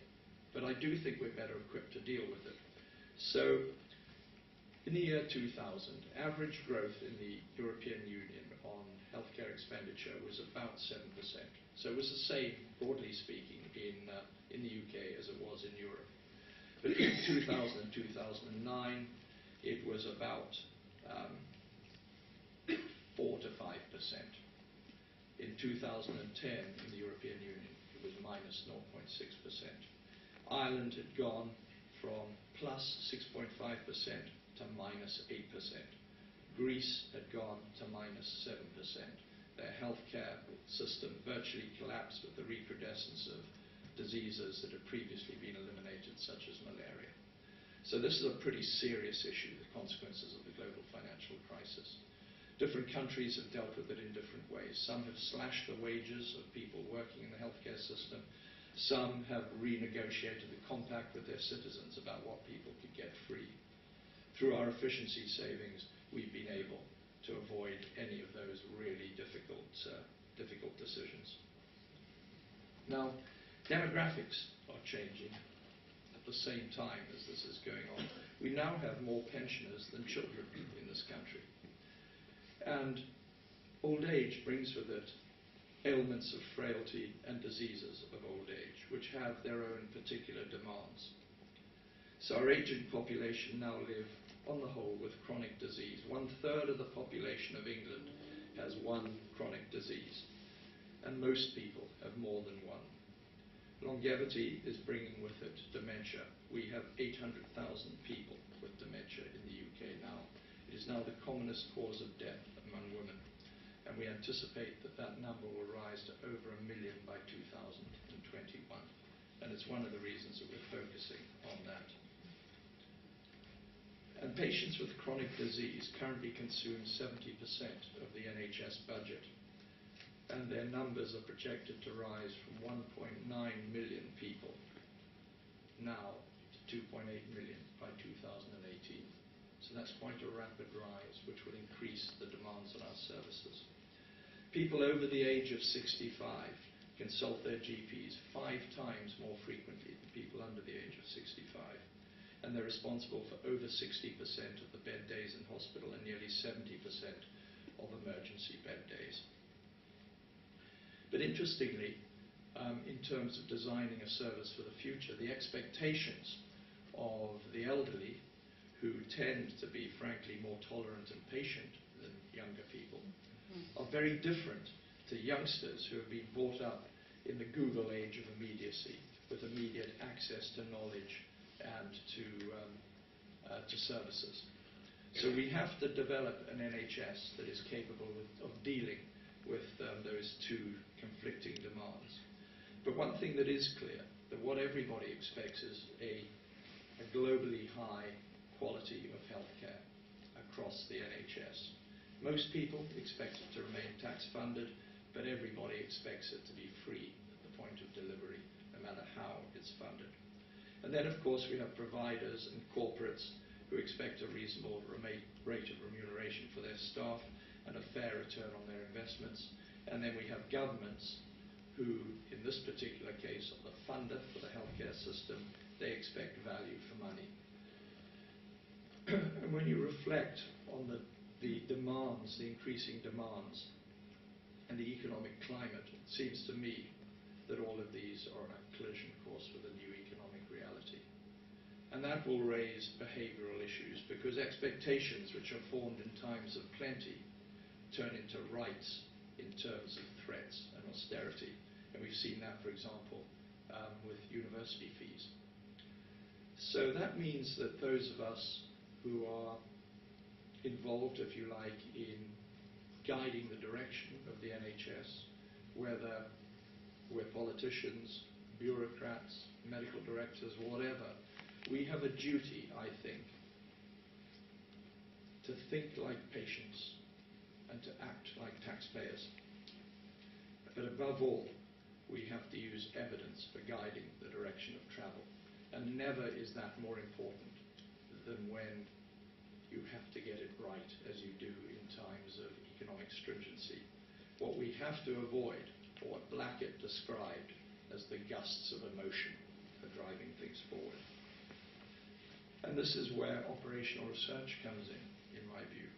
but I do think we're better equipped to deal with it. So in the year 2000, average growth in the European Union on healthcare expenditure was about 7%. So it was the same, broadly speaking, in the UK as it was in Europe. But in 2000 and 2009, it was about 4 to 5%. In 2010, in the European Union, it was minus 0.6%. Ireland had gone from plus 6.5% to minus 8%. Greece had gone to minus 7%. Their healthcare system virtually collapsed with the recrudescence of diseases that had previously been eliminated, such as malaria. So this is a pretty serious issue, the consequences of the global financial crisis. Different countries have dealt with it in different ways. Some have slashed the wages of people working in the healthcare system. Some have renegotiated the compact with their citizens about what people could get free. Through our efficiency savings, we've been able to avoid any of those really difficult decisions. Now, demographics are changing at the same time as this is going on. We now have more pensioners than children in this country. And old age brings with it ailments of frailty and diseases of old age, which have their own particular demands. So our aging population now live, on the whole, with chronic disease. 1/3 of the population of England has one chronic disease, and most people have more than one. Longevity is bringing with it dementia. We have 800,000 people with dementia in the UK now. It is now the commonest cause of death among women, and we anticipate that that number will rise to over 1 million by 2021. and it's one of the reasons that we're focusing on that. And patients with chronic disease currently consume 70% of the NHS budget, and their numbers are projected to rise from 1.9 million people now to 2.8 million by 2018. So that's quite a rapid rise, which will increase the demands on our services. People over the age of 65 consult their GPs 5 times more frequently than people under the age of 65. And they're responsible for over 60% of the bed days in hospital and nearly 70% of emergency bed days. But interestingly, in terms of designing a service for the future, the expectations of the elderly, who tend to be, frankly, more tolerant and patient than younger people, are very different to youngsters who have been brought up in the Google age of immediacy, with immediate access to knowledge and to services. So we have to develop an NHS that is capable of dealing with those two conflicting demands. But one thing that is clear, that what everybody expects is a globally high quality of healthcare across the NHS. Most people expect it to remain tax-funded, but everybody expects it to be free at the point of delivery, no matter how it's funded. And then, of course, we have providers and corporates who expect a reasonable rate of remuneration for their staff and a fair return on their investments. And then we have governments who, in this particular case, are the funder for the healthcare system. They expect value for money. And when you reflect on the demands, the increasing demands, and the economic climate, it seems to me that all of these are on a collision course with a new economic reality. And that will raise behavioral issues, because expectations which are formed in times of plenty turn into rights in terms of threats and austerity. And we've seen that, for example, with university fees. So that means that those of us who are involved, if you like, in guiding the direction of the NHS, whether we're politicians, bureaucrats, medical directors, whatever, we have a duty, I think, to think like patients and to act like taxpayers. But above all, we have to use evidence for guiding the direction of travel. And never is that more important than when you have to get it right, as you do in times of economic stringency. What we have to avoid, or what Blackett described as the gusts of emotion, are driving things forward. And this is where operational research comes in my view.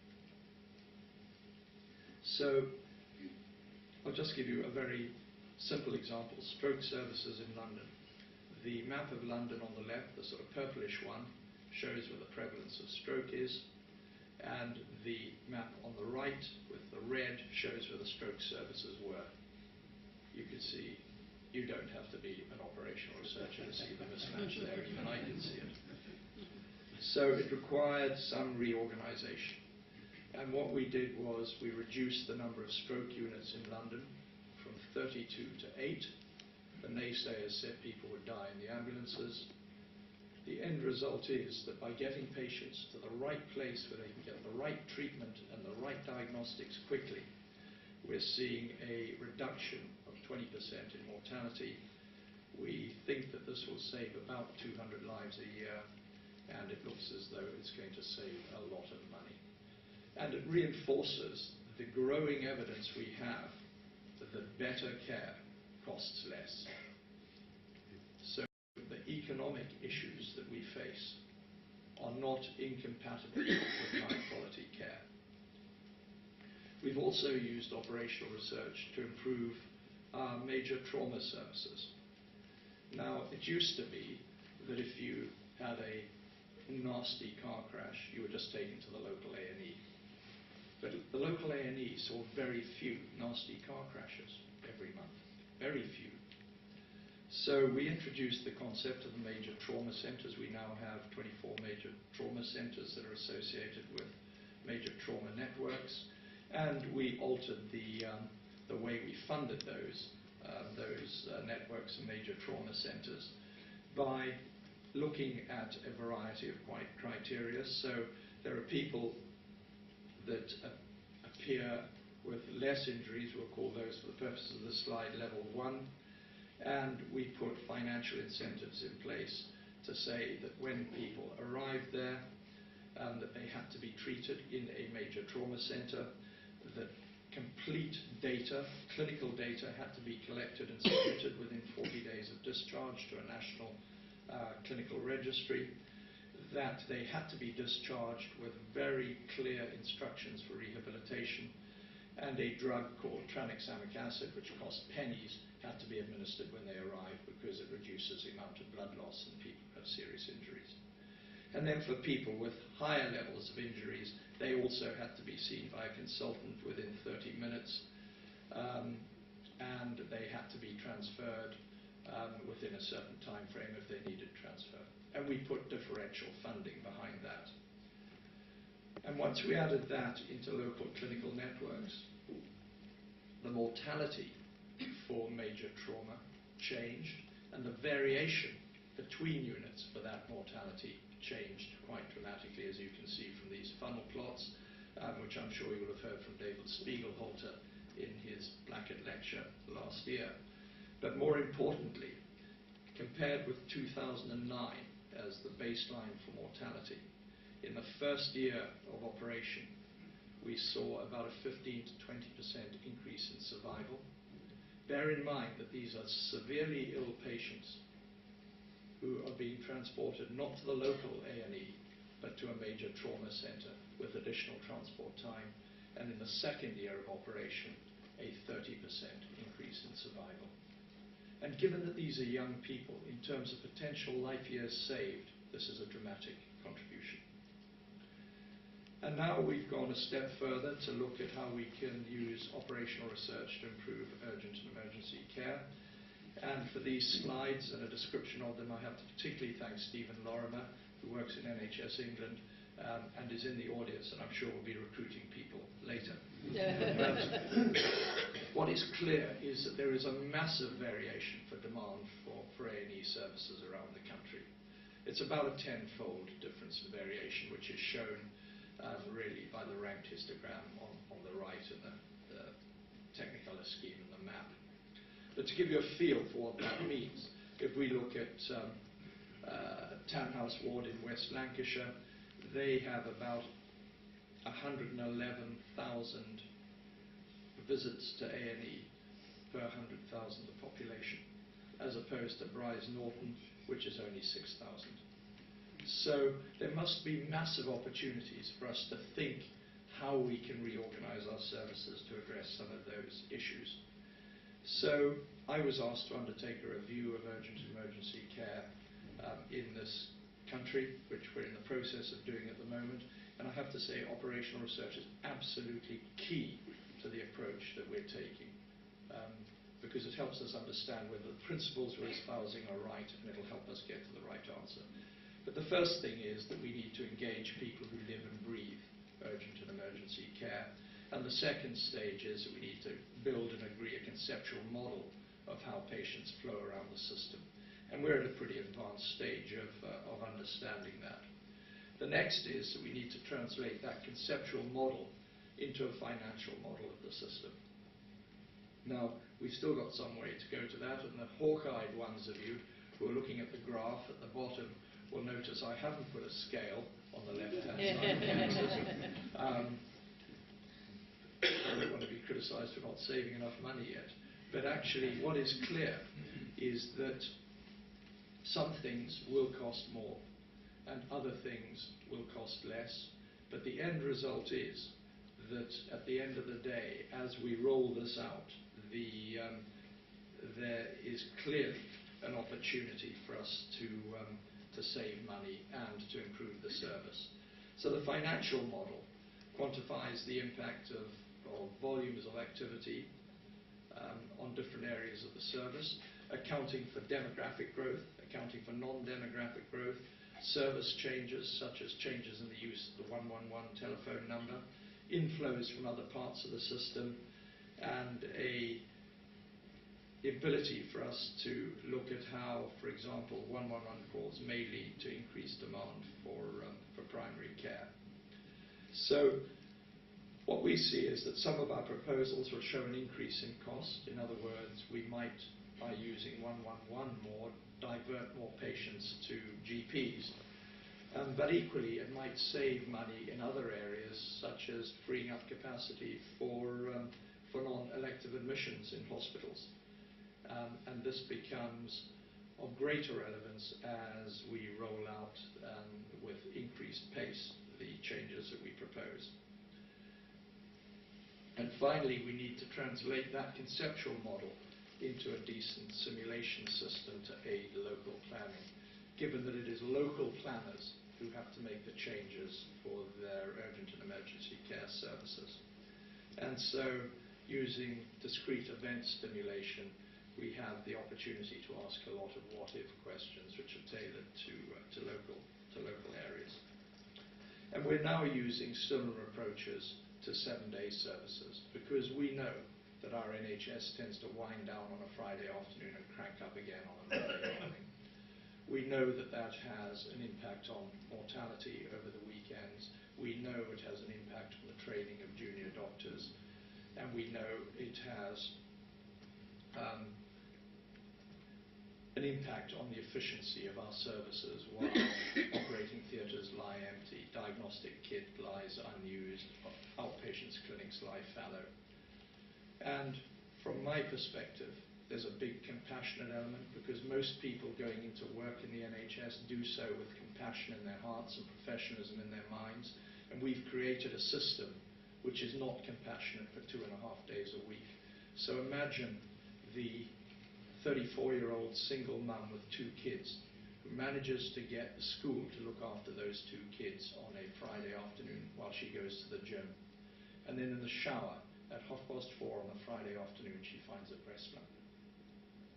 So I'll just give you a very simple example. Stroke services in London. The map of London on the left, the sort of purplish one, shows where the prevalence of stroke is, and the map on the right with the red shows where the stroke services were. You can see, you don't have to be an operational researcher to see the mismatch there, even I can see it. So it required some reorganization. And what we did was we reduced the number of stroke units in London from 32 to 8. The naysayers said people would die in the ambulances. The end result is that by getting patients to the right place where they can get the right treatment and the right diagnostics quickly, we're seeing a reduction of 20% in mortality. We think that this will save about 200 lives a year, and it looks as though it's going to save a lot of money. And it reinforces the growing evidence we have that better care costs less. So the economic issues that we face are not incompatible with high quality care. We've also used operational research to improve our major trauma services. Now, it used to be that if you had a nasty car crash, you were just taken to the local A&E. But the local A&E saw very few nasty car crashes every month, very few. So we introduced the concept of the major trauma centres. We now have 24 major trauma centres that are associated with major trauma networks, and we altered the way we funded those those networks of major trauma centres by looking at a variety of criteria. So there are people that appear with less injuries. We'll call those, for the purposes of this slide, level 1. And we put financial incentives in place to say that when people arrive there, that they had to be treated in a major trauma centre, that complete data, clinical data, had to be collected and submitted within 40 days of discharge to a national clinical registry, that they had to be discharged with very clear instructions for rehabilitation, and a drug called tranexamic acid, which cost pennies, had to be administered when they arrive because it reduces the amount of blood loss in people who have serious injuries. And then for people with higher levels of injuries, they also had to be seen by a consultant within 30 minutes, and they had to be transferred within a certain time frame if they needed transfer. And we put differential funding behind that. And once we added that into local clinical networks, the mortality for major trauma changed, and the variation between units for that mortality changed quite dramatically, as you can see from these funnel plots, which I'm sure you will have heard from David Spiegelhalter in his Blackett lecture last year. But more importantly, compared with 2009 as the baseline for mortality, in the first year of operation, we saw about a 15 to 20% increase in survival. Bear in mind that these are severely ill patients who are being transported not to the local A&E, but to a major trauma centre with additional transport time. And in the second year of operation, a 30% increase in survival. And given that these are young people, in terms of potential life years saved, this is a dramatic contribution. And now we've gone a step further to look at how we can use operational research to improve urgent and emergency care. And for these slides and a description of them, I have to particularly thank Stephen Lorimer, who works in NHS England and is in the audience, and I'm sure will be recruiting people later. What is clear is that there is a massive variation for demand for A&E services around the country. It's about a 10-fold difference in variation, which is shown really by the ranked histogram on the right and the Technicolor scheme and the map. But to give you a feel for what that means, if we look at Townhouse Ward in West Lancashire, they have about 111,000 visits to A&E per 100,000 of population, as opposed to Bryce Norton, which is only 6,000. So there must be massive opportunities for us to think how we can reorganize our services to address some of those issues. So I was asked to undertake a review of urgent emergency care in this country, which we're in the process of doing at the moment. And I have to say, operational research is absolutely key to the approach that we're taking, because it helps us understand whether the principles we're espousing are right, and it'll help us get to the right answer. But the first thing is that we need to engage people who live and breathe urgent and emergency care. And the second stage is that we need to build and agree a conceptual model of how patients flow around the system. And we're at a pretty advanced stage of understanding that. The next is that we need to translate that conceptual model into a financial model of the system. Now, we've still got some way to go to that, and the hawk-eyed ones of you who are looking at the graph at the bottom will notice I haven't put a scale on the left-hand side of the axis. I don't want to be criticised for not saving enough money yet. But actually, what is clear is that some things will cost more and other things will cost less. But the end result is that at the end of the day, as we roll this out, there is clearly an opportunity for us to save money and to improve the service. So the financial model quantifies the impact of volumes of activity on different areas of the service, accounting for demographic growth, accounting for non-demographic growth, service changes such as changes in the use of the 111 telephone number, inflows from other parts of the system, and a the ability for us to look at how, for example, 111 calls may lead to increased demand for primary care. So what we see is that some of our proposals will show an increase in cost. In other words, we might, by using 111 more, divert more patients to GPs. But equally, it might save money in other areas, such as freeing up capacity for non-elective admissions in hospitals. And this becomes of greater relevance as we roll out with increased pace the changes that we propose. And finally, we need to translate that conceptual model into a decent simulation system to aid local planning, given that it is local planners who have to make the changes for their urgent and emergency care services. And so, using discrete event stimulation, we have the opportunity to ask a lot of what-if questions which are tailored to local areas. And we're now using similar approaches to 7-day services, because we know that our NHS tends to wind down on a Friday afternoon and crank up again on a Monday morning. We know that that has an impact on mortality over the weekends. We know it has an impact on the training of junior doctors. And we know it has an impact on the efficiency of our services while operating theatres lie empty, diagnostic kit lies unused, outpatients clinics lie fallow. And from my perspective, there's a big compassionate element, because most people going into work in the NHS do so with compassion in their hearts and professionalism in their minds. And we've created a system which is not compassionate for 2.5 days a week. So imagine the 34-year-old single mum with 2 kids who manages to get the school to look after those 2 kids on a Friday afternoon while she goes to the gym. And then in the shower at 4:30 on a Friday afternoon, she finds a breast lump.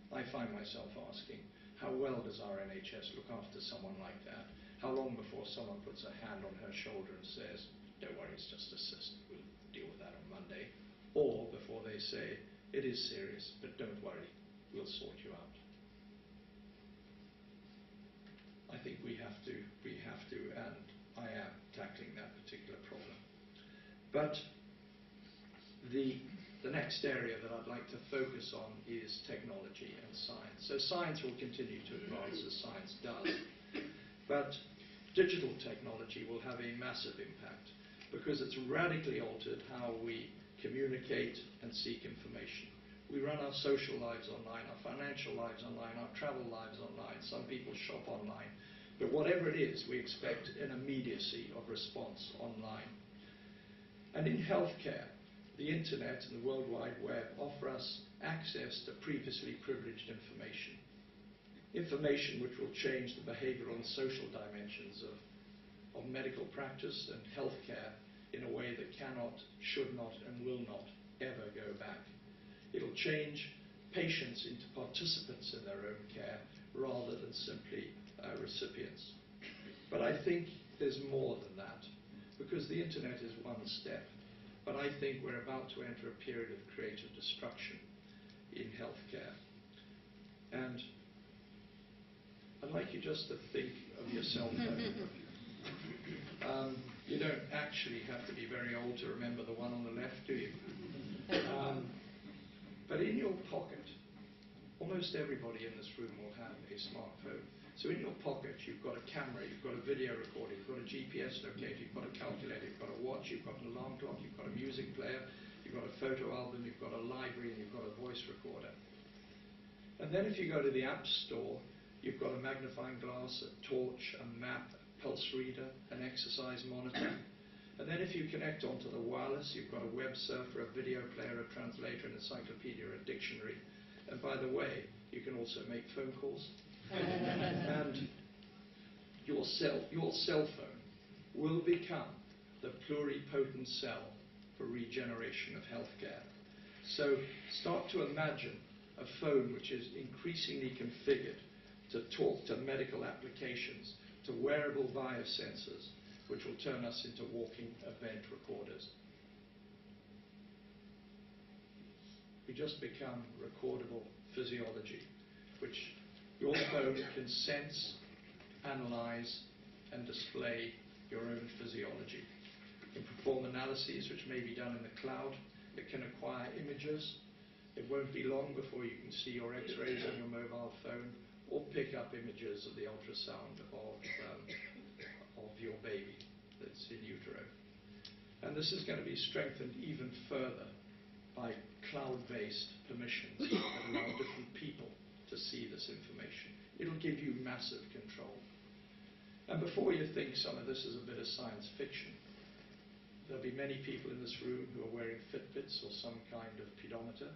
I find myself asking, how well does our NHS look after someone like that? How long before someone puts a hand on her shoulder and says, don't worry, it's just a cyst, we'll deal with that on Monday? Or before they say, it is serious, but don't worry, we'll sort you out. I think we have to, and I am tackling that particular problem. But the next area that I'd like to focus on is technology and science. So science will continue to advance as science does, but digital technology will have a massive impact, because it's radically altered how we communicate and seek information. We run our social lives online, our financial lives online, our travel lives online. Some people shop online. But whatever it is, we expect an immediacy of response online. And in healthcare, the internet and the World Wide Web offer us access to previously privileged information. Information which will change the behavioral and social dimensions of medical practice and healthcare in a way that cannot, should not, and will not ever go back. It'll change patients into participants in their own care rather than simply recipients. But I think there's more than that, because the internet is one step. But I think we're about to enter a period of creative destruction in healthcare. And I'd like you just to think of your cell phone. You don't actually have to be very old to remember the one on the left, do you? But in your pocket, almost everybody in this room will have a smartphone. So in your pocket, you've got a camera, you've got a video recorder, you've got a GPS locator, you've got a calculator, you've got a watch, you've got an alarm clock, you've got a music player, you've got a photo album, you've got a library, and you've got a voice recorder. And then if you go to the App Store, you've got a magnifying glass, a torch, a map, a pulse reader, an exercise monitor. And then if you connect onto the wireless, you've got a web surfer, a video player, a translator, an encyclopedia, a dictionary. And by the way, you can also make phone calls. And your cell phone will become the pluripotent cell for regeneration of healthcare. So start to imagine a phone which is increasingly configured to talk to medical applications, to wearable biosensors, which will turn us into walking event recorders. we just become recordable physiology, which your phone can sense, analyze, and display your own physiology. It can perform analyses which may be done in the cloud. It can acquire images. It won't be long before you can see your x-rays on your mobile phone or pick up images of the ultrasound of your baby that's in utero. And this is going to be strengthened even further by cloud-based permissions that allow different people to see this information. It'll give you massive control. And before you think some of this is a bit of science fiction, there'll be many people in this room who are wearing Fitbits or some kind of pedometer.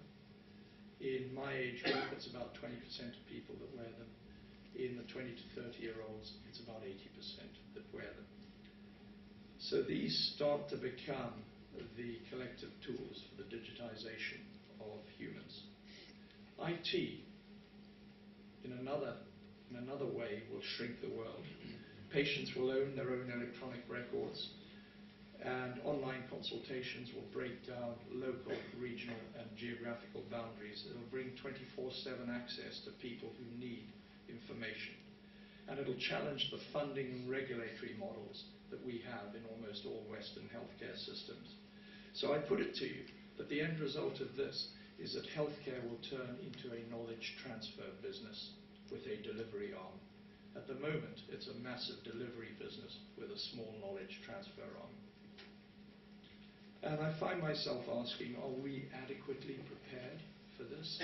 In my age group, it's about 20% of people that wear them. In the 20 to 30-year-olds, it's about 80% that wear them. So these start to become the collective tools for the digitization of humans. IT, in another way, will shrink the world. Patients will own their own electronic records, and online consultations will break down local, regional, and geographical boundaries. It'll bring 24/7 access to people who need information. And it'll challenge the funding and regulatory models that we have in almost all Western healthcare systems. So I put it to you that the end result of this is that healthcare will turn into a knowledge transfer business with a delivery arm. At the moment, it's a massive delivery business with a small knowledge transfer arm. And I find myself asking, are we adequately prepared for this?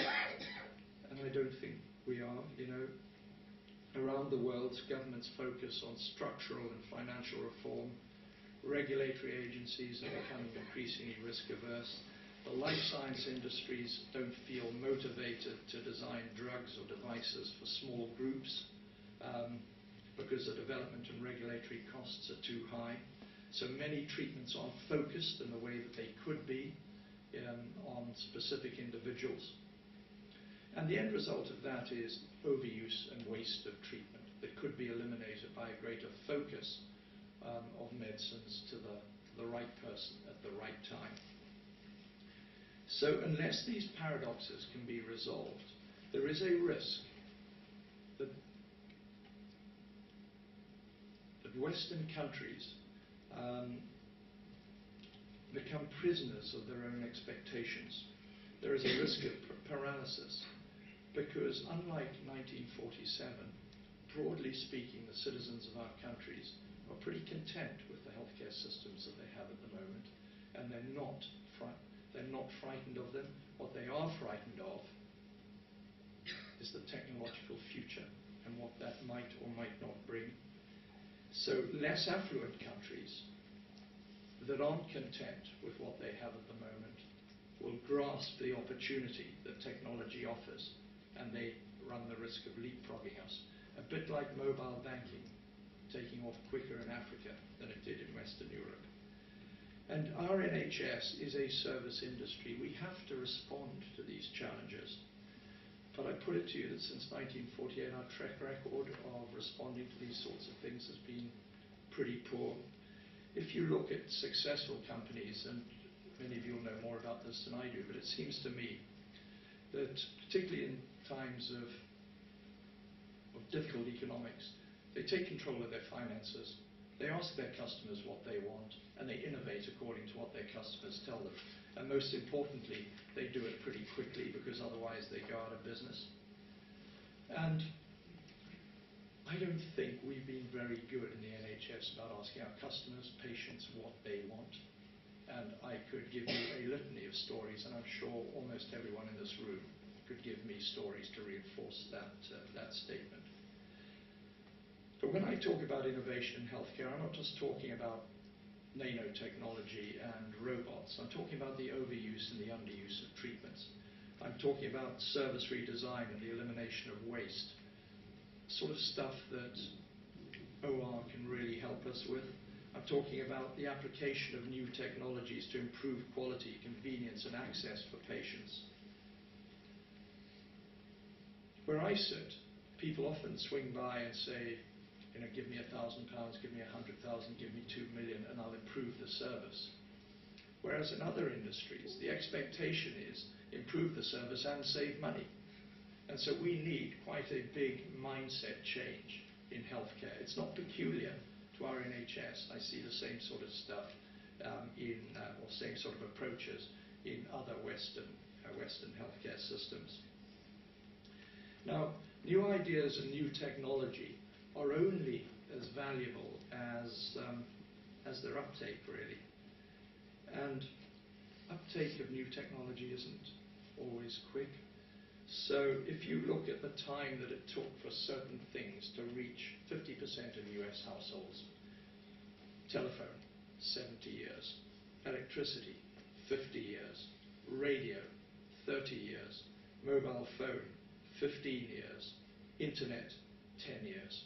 And I don't think we are. You know, around the world, governments focus on structural and financial reform. Regulatory agencies are becoming increasingly risk-averse. The life science industries don't feel motivated to design drugs or devices for small groups because the development and regulatory costs are too high. So many treatments aren't focused in the way that they could be on specific individuals. And the end result of that is overuse and waste of treatment that could be eliminated by a greater focus of medicines to the right person at the right time. So unless these paradoxes can be resolved, there is a risk that Western countries become prisoners of their own expectations. There is a risk of paralysis because, unlike 1947, broadly speaking, the citizens of our countries are pretty content with the healthcare systems that they have at the moment, and they're not frightened of them. What they are frightened of is the technological future and what that might or might not bring. So less affluent countries that aren't content with what they have at the moment will grasp the opportunity that technology offers, and they run the risk of leapfrogging us. A bit like mobile banking taking off quicker in Africa than it did in Western Europe. And our NHS is a service industry. We have to respond to these challenges. But I put it to you that since 1948, our track record of responding to these sorts of things has been pretty poor. If you look at successful companies, and many of you will know more about this than I do, but it seems to me that particularly in times of difficult economics, they take control of their finances, they ask their customers what they want, and they innovate according to what their customers tell them. And most importantly, they do it pretty quickly because otherwise they go out of business. And I don't think we've been very good in the NHS about asking our customers, patients, what they want. And I could give you a litany of stories, and I'm sure almost everyone in this room could give me stories to reinforce that statement. But when I talk about innovation in healthcare, I'm not just talking about nanotechnology and robots. I'm talking about the overuse and the underuse of treatments. I'm talking about service redesign and the elimination of waste, sort of stuff that OR can really help us with. I'm talking about the application of new technologies to improve quality, convenience, and access for patients. Where I sit, people often swing by and say, you know, give me £1,000, give me 100,000, give me 2 million, and I'll improve the service. Whereas in other industries, the expectation is improve the service and save money. And so we need quite a big mindset change in healthcare. It's not peculiar to our NHS. I see the same sort of stuff or same sort of approaches in other Western healthcare systems. Now, new ideas and new technology are only as valuable as their uptake, really. And uptake of new technology isn't always quick. So if you look at the time that it took for certain things to reach 50% of US households, telephone, 70 years, electricity, 50 years, radio, 30 years, mobile phone, 15 years, internet, 10 years.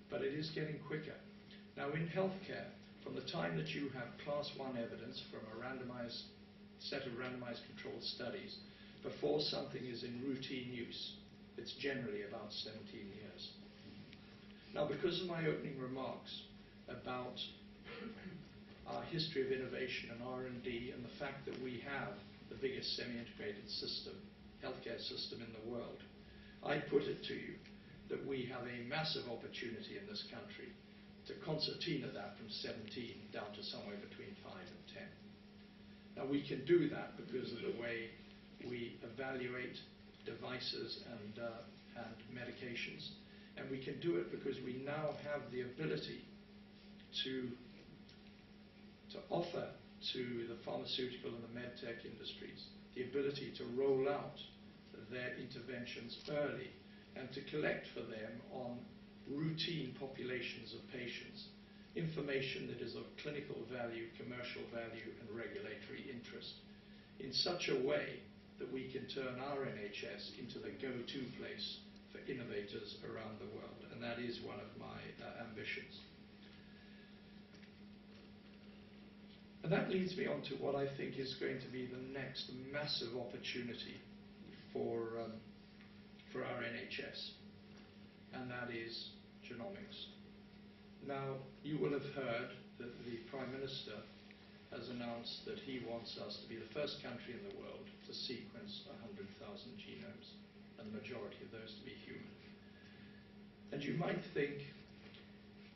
But it is getting quicker. Now in healthcare, from the time that you have class 1 evidence from a randomized set of randomized controlled studies, before something is in routine use, it's generally about 17 years. Now, because of my opening remarks about our history of innovation and R&D and the fact that we have the biggest semi-integrated system, healthcare system in the world, I put it to you that we have a massive opportunity in this country to concertina that from 17 down to somewhere between 5 and 10. Now we can do that because of the way we evaluate devices and medications, and we can do it because we now have the ability to offer to the pharmaceutical and the medtech industries the ability to roll out their interventions early and to collect for them on routine populations of patients information that is of clinical value, commercial value and regulatory interest in such a way that we can turn our NHS into the go-to place for innovators around the world, and that is one of my ambitions. And that leads me on to what I think is going to be the next massive opportunity for our NHS, and that is genomics. Now, you will have heard that the Prime Minister has announced that he wants us to be the first country in the world to sequence 100,000 genomes, and the majority of those to be human. And you might think,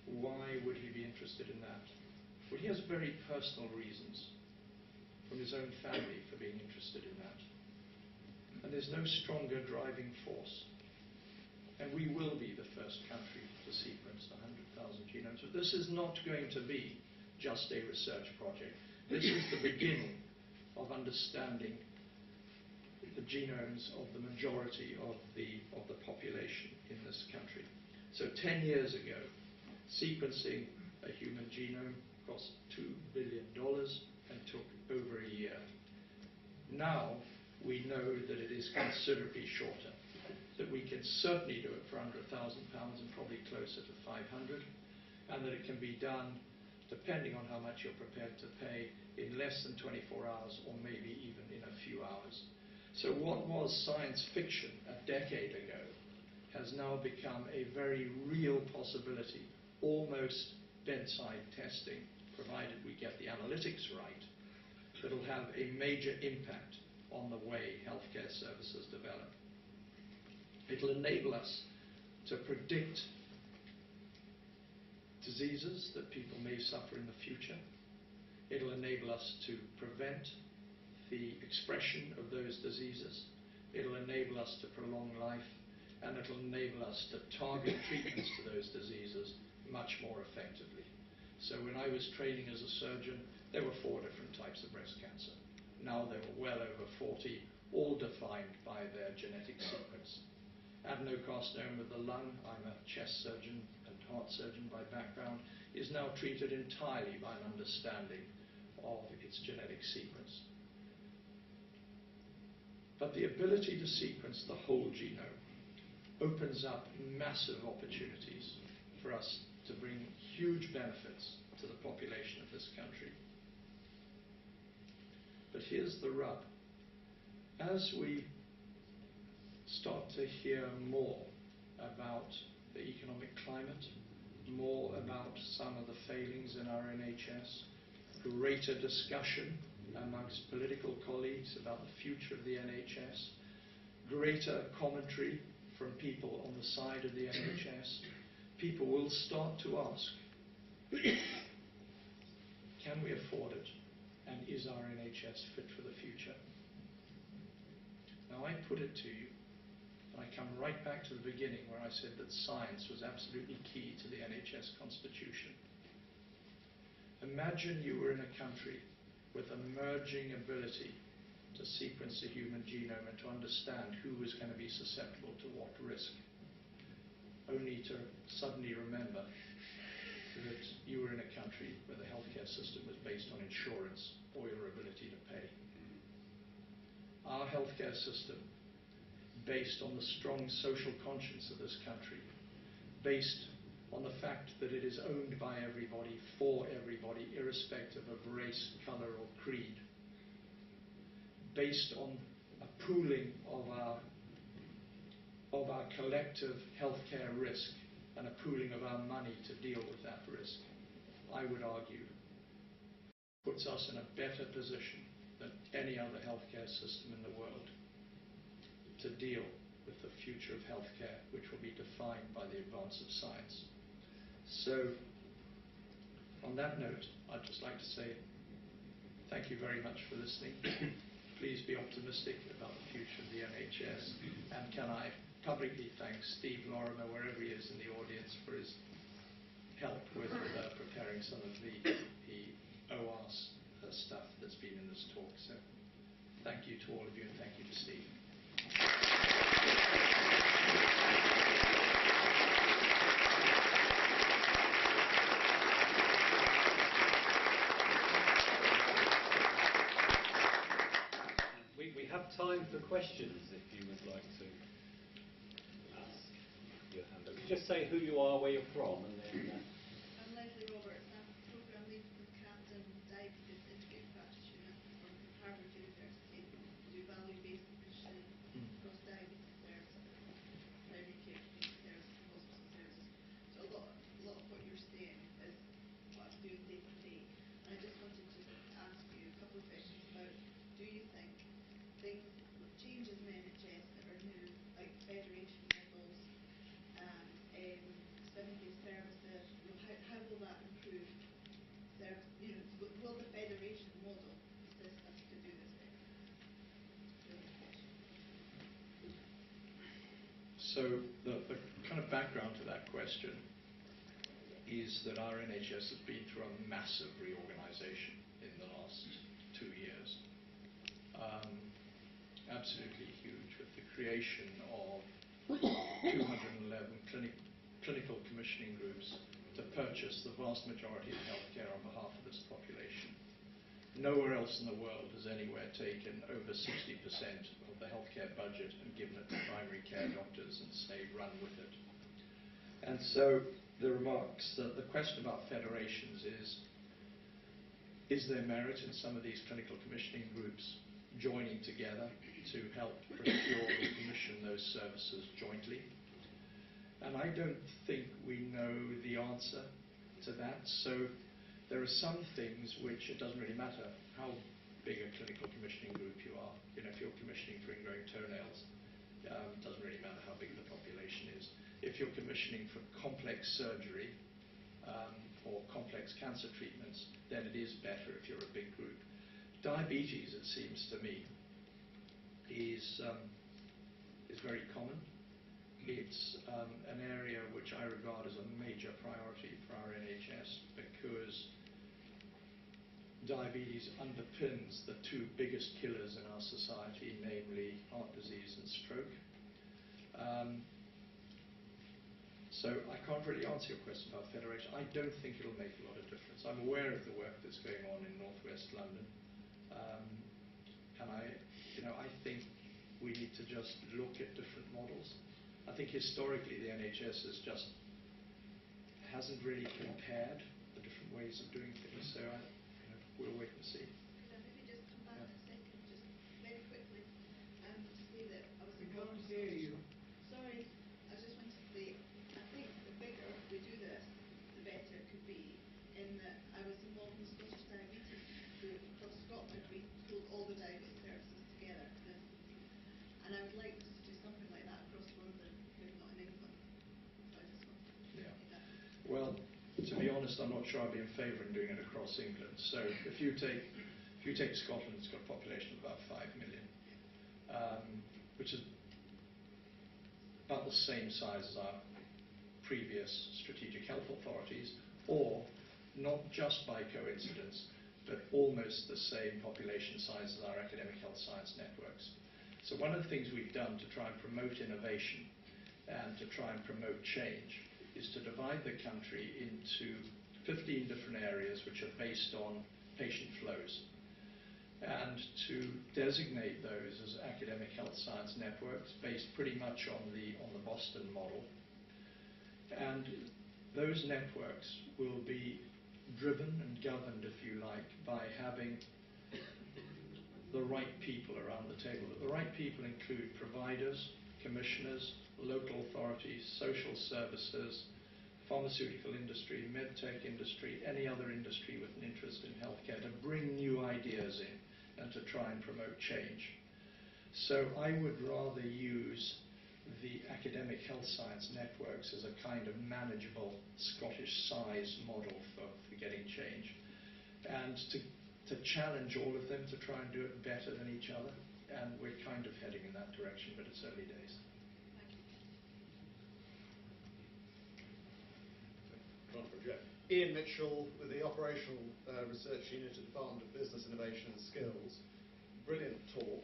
why would he be interested in that? Well, he has very personal reasons from his own family for being interested in that. And there's no stronger driving force. And we will be the first country to sequence 100,000 genomes. But this is not going to be just a research project. This is the beginning of understanding the genomes of the majority of the population in this country. So 10 years ago, sequencing a human genome cost $2 billion and took over a year. Now we know that it is considerably shorter, that we can certainly do it for £100,000 and probably closer to 500, and that it can be done, depending on how much you're prepared to pay, in less than 24 hours or maybe even in a few hours. So what was science fiction a decade ago has now become a very real possibility, almost bedside testing, provided we get the analytics right, that'll have a major impact on the way healthcare services develop. It'll enable us to predict diseases that people may suffer in the future. It'll enable us to prevent the expression of those diseases. It'll enable us to prolong life, and it'll enable us to target treatments to those diseases much more effectively. So when I was training as a surgeon, there were 4 different types of breast cancer. Now there were well over 40, all defined by their genetic sequence. Adenocarcinoma of the lung, I'm a chest surgeon and heart surgeon by background, is now treated entirely by an understanding of its genetic sequence. But the ability to sequence the whole genome opens up massive opportunities for us to bring huge benefits to the population of this country. But here's the rub. As we start to hear more about the economic climate, more about some of the failings in our NHS, greater discussion amongst political colleagues about the future of the NHS, greater commentary from people on the side of the NHS, people will start to ask, can we afford it? And is our NHS fit for the future? Now I put it to you, and I come right back to the beginning where I said that science was absolutely key to the NHS constitution. Imagine you were in a country with emerging ability to sequence the human genome and to understand who was going to be susceptible to what risk, only to suddenly remember that you were in a country where the healthcare system was based on insurance or your ability to pay. Our healthcare system, based on the strong social conscience of this country, based on the fact that it is owned by everybody, for everybody, irrespective of race, colour or creed, based on a pooling of our collective healthcare risk and a pooling of our money to deal with that risk, I would argue, puts us in a better position than any other healthcare system in the world to deal with the future of healthcare, which will be defined by the advance of science. So, on that note, I'd just like to say thank you very much for listening. Please be optimistic about the future of the NHS. And can I publicly thank Steve Lorimer, wherever he is in the audience, for his help with preparing some of the OARS stuff that's been in this talk. So thank you to all of you, and thank you to Steve. We have time for questions if you would like to ask your hand up. Just say who you are, where you're from, and then... I'm Leslie Roberts. I'm Programme Lead for Camden Diabetes Integrate Practitioner from Harvard University. We do value-based nutrition across diabetes services, primary care community services, and hospital services. So a lot of what you're saying is what I'm doing day to day. And I just wanted to ask you a couple of questions about, do you think changes in the NHS that are new, like federation models and semi-based services, how will that improve service? Will the federation model assist us to do this better? So the kind of background to that question is that our NHS has been through a massive reorganisation in the last 2 years. Absolutely huge, with the creation of 211 clinical commissioning groups to purchase the vast majority of healthcare on behalf of this population. Nowhere else in the world has anywhere taken over 60% of the healthcare budget and given it to primary care doctors and say, run with it. And so the question about federations is there merit in some of these clinical commissioning groups joining together to help procure and commission those services jointly? And I don't think we know the answer to that. So there are some things which it doesn't really matter how big a clinical commissioning group you are. If you're commissioning for ingrowing toenails, it doesn't really matter how big the population is. If you're commissioning for complex surgery or complex cancer treatments, then it is better if you're a big group. Diabetes, it seems to me, is very common. It's an area which I regard as a major priority for our NHS because diabetes underpins the two biggest killers in our society, namely heart disease and stroke. So I can't really answer your question about federation. I don't think it'll make a lot of difference. I'm aware of the work that's going on in northwest London. And I think we need to just look at different models. I think historically the NHS hasn't really compared the different ways of doing things. So we'll wait and see. Could I maybe just come back a second, just very quickly, to say that I was We involved can't in hear you. Sorry, I just want to say, I think the bigger we do this, the better it could be, in that I was involved in the Scottish Diabetes I'd like us to do something like that across London, maybe not in England. So I just want to Yeah. make that. Well, to be honest, I'm not sure I'd be in favour of doing it across England. So if you take Scotland, it's got a population of about 5 million, which is about the same size as our previous strategic health authorities, or not just by coincidence, but almost the same population size as our academic health science networks. So one of the things we've done to try and promote innovation and to try and promote change is to divide the country into 15 different areas which are based on patient flows, and to designate those as academic health science networks based pretty much on the Boston model. And those networks will be driven and governed, if you like, by having the right people around the table. The right people include providers, commissioners, local authorities, social services, pharmaceutical industry, medtech industry, any other industry with an interest in healthcare, to bring new ideas in and to try and promote change. So I would rather use the academic health science networks as a kind of manageable Scottish size model for getting change, and to challenge all of them to try and do it better than each other. And we're kind of heading in that direction, but it's early days. Ian Mitchell with the Operational Research Unit at the Department of Business Innovation and Skills. Brilliant talk.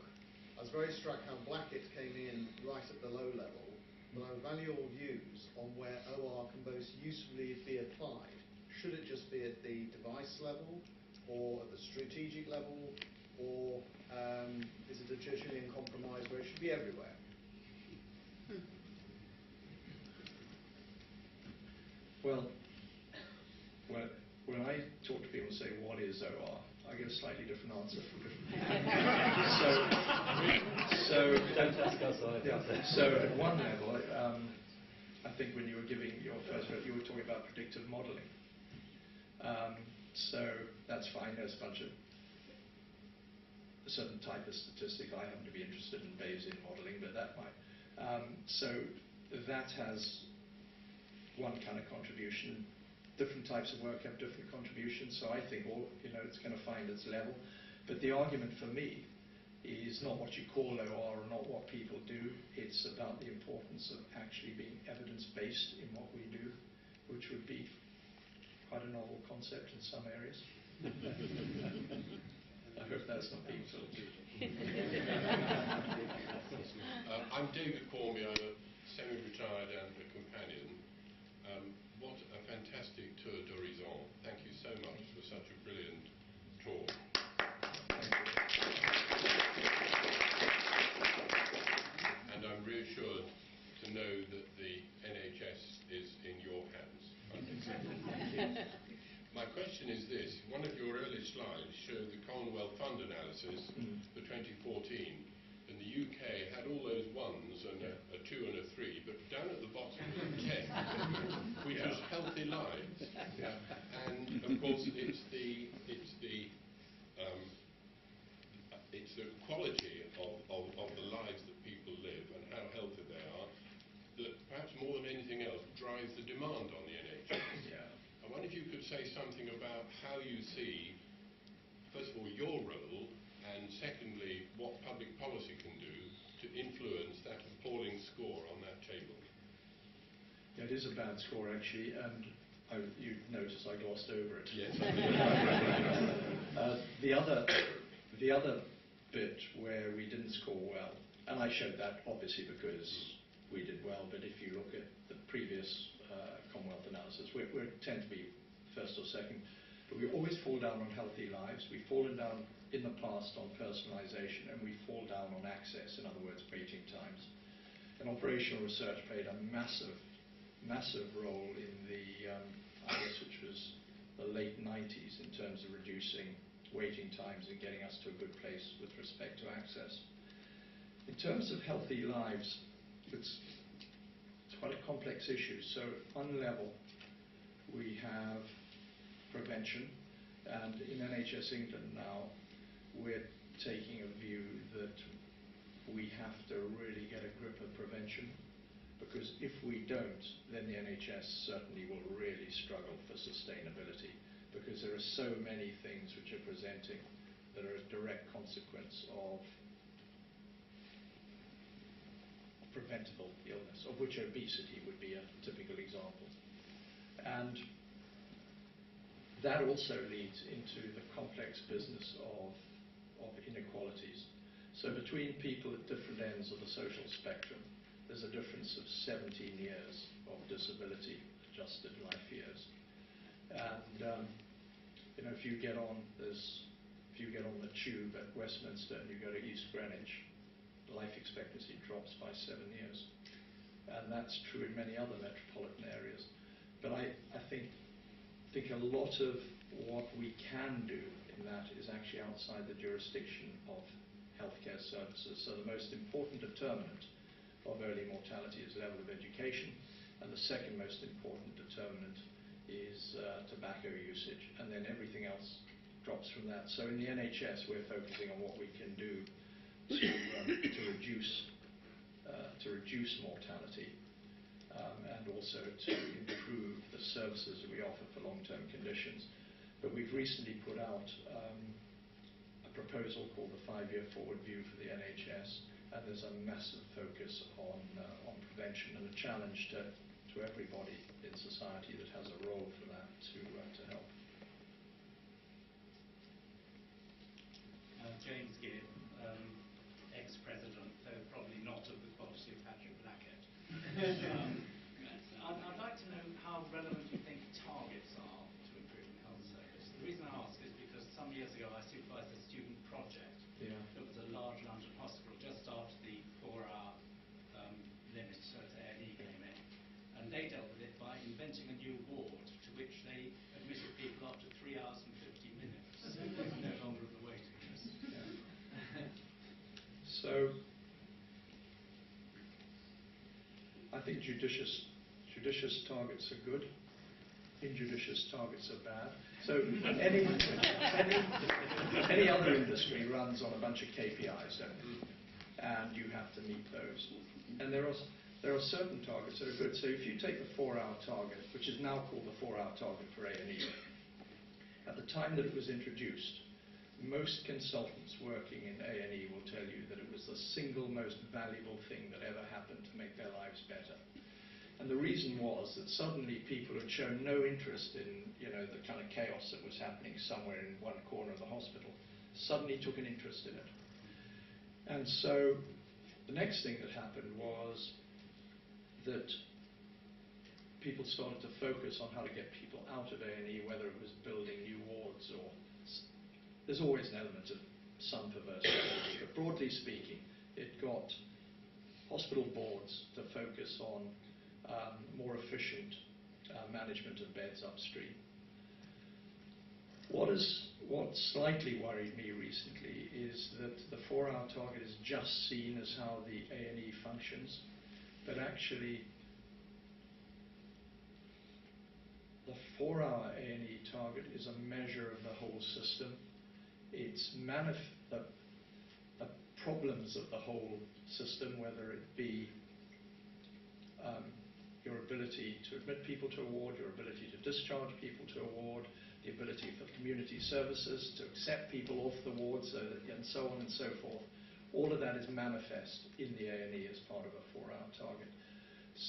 I was very struck how Blackett came in right at the low level, but I value your views on where OR can most usefully be applied. Should it just be at the device level, or at the strategic level, or is it a Churchillian compromise where it should be everywhere? Well, when I talk to people and say, what is OR? I get a slightly different answer from different people. So at one level, I think when you were giving your first bit, you were talking about predictive modelling. So that's fine. There's a bunch of a certain type of statistic. I happen to be interested in Bayesian modelling, but that might. So that has one kind of contribution. Different types of work have different contributions, so I think it's going to find its level. But the argument for me is not what you call OR or not what people do. It's about the importance of actually being evidence-based in what we do, which would be quite a novel concept in some areas. I hope that's not being filmed. I'm David Cormier, I'm a semi-retired and a companion. What a fantastic tour d'horizon. Thank you so much for such a brilliant talk. And I'm reassured to know that the NHS is in your hands. My question is this. One of your early slides showed the Commonwealth Fund analysis for 2014. And the UK had all those ones and a 2 and a 3, but down at the bottom was a 10, which was healthy lives. And of course, it's the quality of the lives that people live and how healthy they are that perhaps more than anything else drives the demand on the NHS. I wonder if you could say something about how you see, first of all, your role, and secondly, what public policy can do to influence that appalling score on that table. Yeah, it is a bad score, actually, and you notice I glossed over it. Yes. The other bit where we didn't score well, and I showed that obviously because we did well, but if you look at the previous Commonwealth analysis, we tend to be first or second, but we always fall down on healthy lives. We've fallen down in the past on personalisation, and we fall down on access, in other words, waiting times. And operational research played a massive role in the, which was the late 90s, in terms of reducing waiting times and getting us to a good place with respect to access. In terms of healthy lives, it's quite a complex issue. So at one level, we have prevention, and in NHS England now, we're taking a view that we have to really get a grip of prevention, because if we don't, then the NHS certainly will really struggle for sustainability, because there are so many things which are presenting that are a direct consequence of preventable illness, of which obesity would be a typical example. And that also leads into the complex business of inequalities. So between people at different ends of the social spectrum, there's a difference of 17 years of disability-adjusted life years. And if you get on the tube at Westminster and you go to East Greenwich, life expectancy drops by 7 years. And that's true in many other metropolitan areas. But I think a lot of what we can do in that is actually outside the jurisdiction of healthcare services. So the most important determinant of early mortality is level of education, and the second most important determinant is tobacco usage, and then everything else drops from that. So in the NHS, we're focusing on what we can do to reduce mortality, and also to improve the services that we offer for long-term conditions. But we've recently put out a proposal called the 5-Year Forward View for the NHS, and there's a massive focus on prevention, and a challenge to everybody in society that has a role for that to help. James Gibb, ex-president, though probably not of the quality of Patrick Blackett. I'd like to know how relevant you think targets are to improving health service. The reason I ask is because some years ago I supervised a student project. Yeah. It was a large London hospital just after the 4-hour limit to A&E came in. And they dealt with it by inventing a new ward to which they admitted people after 3 hours and 50 minutes. No longer of the waiting list. Yeah. So I think judicious targets are good, injudicious targets are bad. So any other industry runs on a bunch of KPIs, don't they? And you have to meet those. And there are certain targets that are good. So if you take the 4-hour target, which is now called the 4-hour target for A&E, at the time that it was introduced, most consultants working in A&E will tell you that it was the single most valuable thing that ever happened to make their lives better. And the reason was that suddenly people had shown no interest in, the kind of chaos that was happening somewhere in one corner of the hospital, suddenly took an interest in it. And so the next thing that happened was that people started to focus on how to get people out of A&E, whether it was building new wards or... There's always an element of some perverse behavior, but broadly speaking, it got hospital boards to focus on more efficient management of beds upstream. What slightly worried me recently is that the 4-hour target is just seen as how the A&E functions, but actually the 4-hour A&E target is a measure of the whole system. It's the problems of the whole system, whether it be your ability to admit people to a ward, your ability to discharge people to a ward, the ability for community services to accept people off the ward, and so on and so forth. All of that is manifest in the A&E as part of a 4-hour target.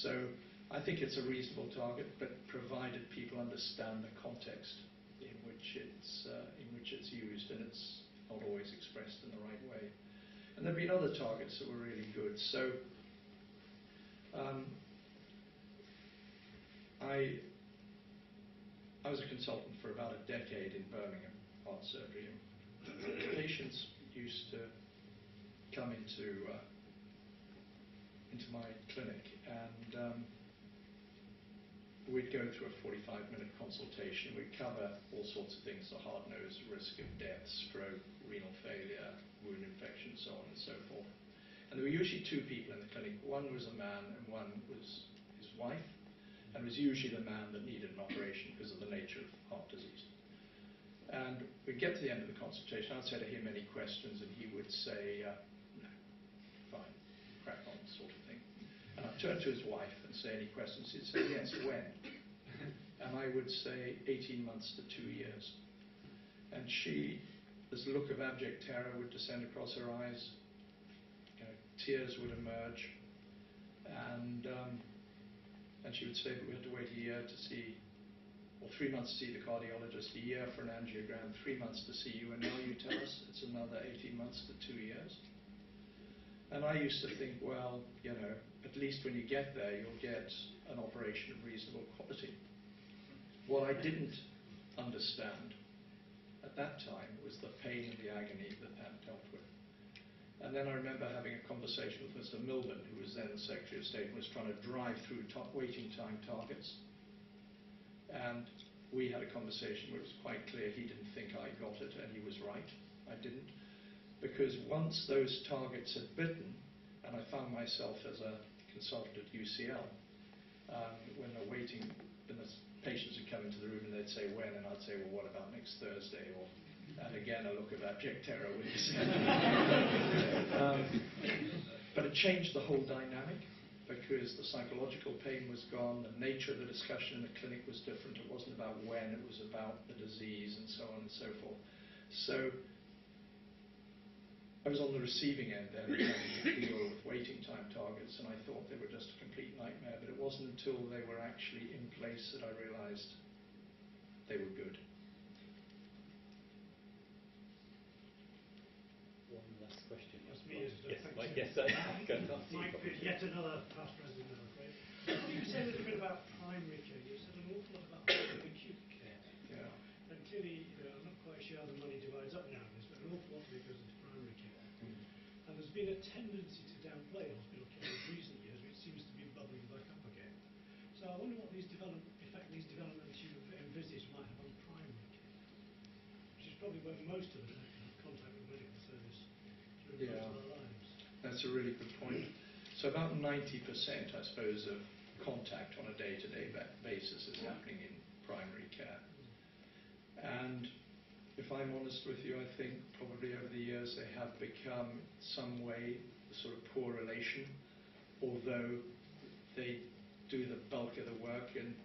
So I think it's a reasonable target, but provided people understand the context in which it's used, and it's not always expressed in the right way. And there have been other targets that were really good. So I was a consultant for about a decade in Birmingham, heart surgery. Patients used to come into my clinic, and we'd go through a 45-minute consultation. We'd cover all sorts of things: the hard-nosed risk of death, stroke, renal failure, wound infection, so on and so forth. And there were usually 2 people in the clinic. One was a man and one was his wife. And it was usually the man that needed an operation because of the nature of heart disease. And we'd get to the end of the consultation. I'd say to him any questions, and he would say, no, And I'd turn to his wife and say, any questions? He'd say, yes, when? And I would say 18 months to 2 years. And she, this look of abject terror would descend across her eyes, tears would emerge, and she would say, but we had to wait a year to see, or 3 months to see the cardiologist, a year for an angiogram, 3 months to see you, and now you tell us it's another 18 months to 2 years. And I used to think, well, at least when you get there, you'll get an operation of reasonable quality. What I didn't understand at that time was the pain and the agony that dealt with. And then I remember having a conversation with Mr. Milburn, who was then the Secretary of State, and was trying to drive through waiting time targets. And we had a conversation where it was quite clear he didn't think I got it, and he was right. I didn't. Because once those targets had bitten, and I found myself as a consultant at UCL, when the patients would come into the room and they'd say when, and I'd say, well, what about next Thursday? And again, a look of abject terror would descend. But it changed the whole dynamic, because the psychological pain was gone, the nature of the discussion in the clinic was different. It wasn't about when, it was about the disease and so on and so forth. So I was on the receiving end then, having to deal with waiting time targets, and I thought they were just a complete nightmare, but it wasn't until they were actually in place that I realized they were good. One last question. That's me, isn't it? Yes, Thank Mike, you. yes, Mike, yet another past president, I'm afraid. Can you say a little bit about primary care? You said an awful lot about acute care. Yeah. And clearly, I'm not quite sure how the money divides up nowadays, but an awful lot of it goes into primary care. And there's been a tendency to downplay hospital care in recent years, which seems to be bubbling back up again. So I wonder what these developments you envisage might have on primary care, which is probably where most of us have contact with medical service through most of our lives. That's a really good point. So about 90%, I suppose, of contact on a day-to-day basis is happening in primary care. And if I'm honest with you, I think probably over the years they have become some way a sort of poor relation, although they do the bulk of the work, and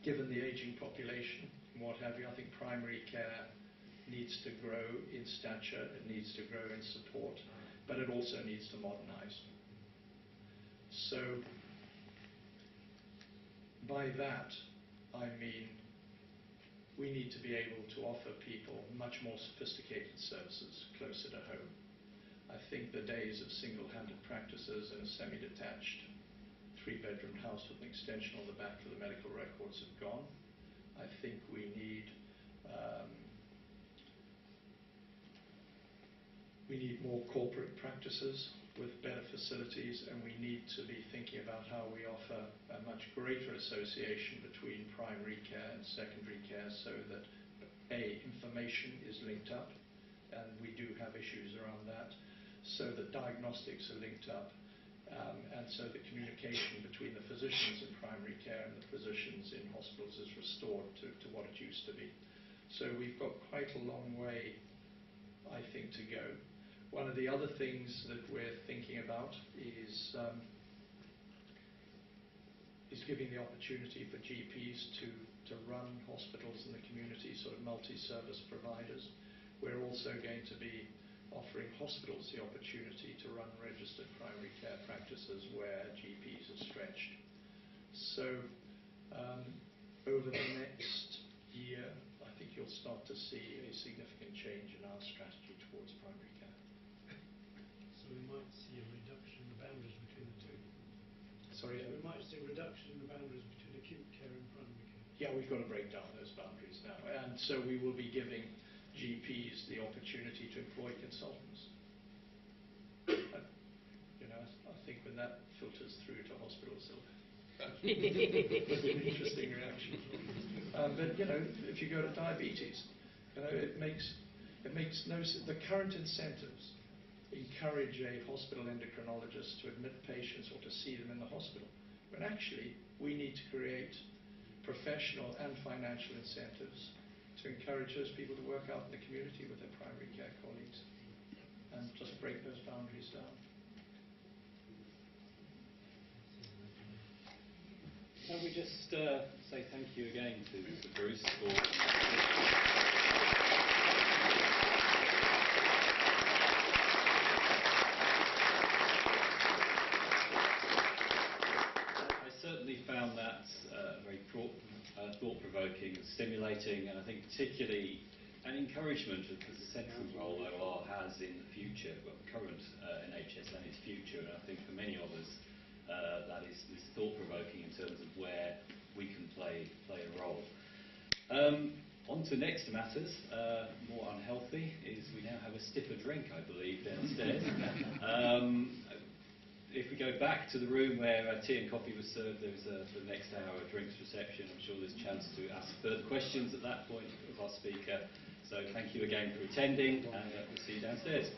given the aging population and what have you, I think primary care needs to grow in stature, it needs to grow in support, but it also needs to modernize. So by that, I mean we need to be able to offer people much more sophisticated services closer to home. I think the days of single-handed practices in a semi-detached 3-bedroom house with an extension on the back for the medical records have gone. I think we need more corporate practices with better facilities, and we need to be thinking about how we offer a much greater association between primary care and secondary care, so that information is linked up, and we do have issues around that, so that diagnostics are linked up, and so the communication between the physicians in primary care and the physicians in hospitals is restored to what it used to be. So we've got quite a long way, I think, to go. One of the other things that we're thinking about is giving the opportunity for GPs to run hospitals in the community, sort of multi-service providers. We're also going to be offering hospitals the opportunity to run registered primary care practices where GPs are stretched. So over the next year, I think you'll start to see a significant change in our strategy towards primary care. So we might see a reduction in the boundaries between the two. Sorry? So we might see a reduction in the boundaries between acute care and primary care. Yeah, we've got to break down those boundaries now. And so we will be giving GPs the opportunity to employ consultants. I think when that filters through to hospitals, it'll be an interesting reaction. But if you go to diabetes, it makes no sense. The current incentives encourage a hospital endocrinologist to admit patients or to see them in the hospital, when actually we need to create professional and financial incentives to encourage those people to work out in the community with their primary care colleagues and just break those boundaries down. Can we just say thank you again to Bruce for... I certainly found that very thought-provoking, stimulating, and I think particularly an encouragement of the central role OR has in the future, well, the current NHS and its future, and I think for many of us that is thought-provoking in terms of where we can play a role. On to next matters, more unhealthy, is we now have a stiffer drink, I believe, downstairs. If we go back to the room where tea and coffee was served, there was for the next hour a drinks reception. I'm sure there's a chance to ask further questions at that point of our speaker. So thank you again for attending, and we'll see you downstairs.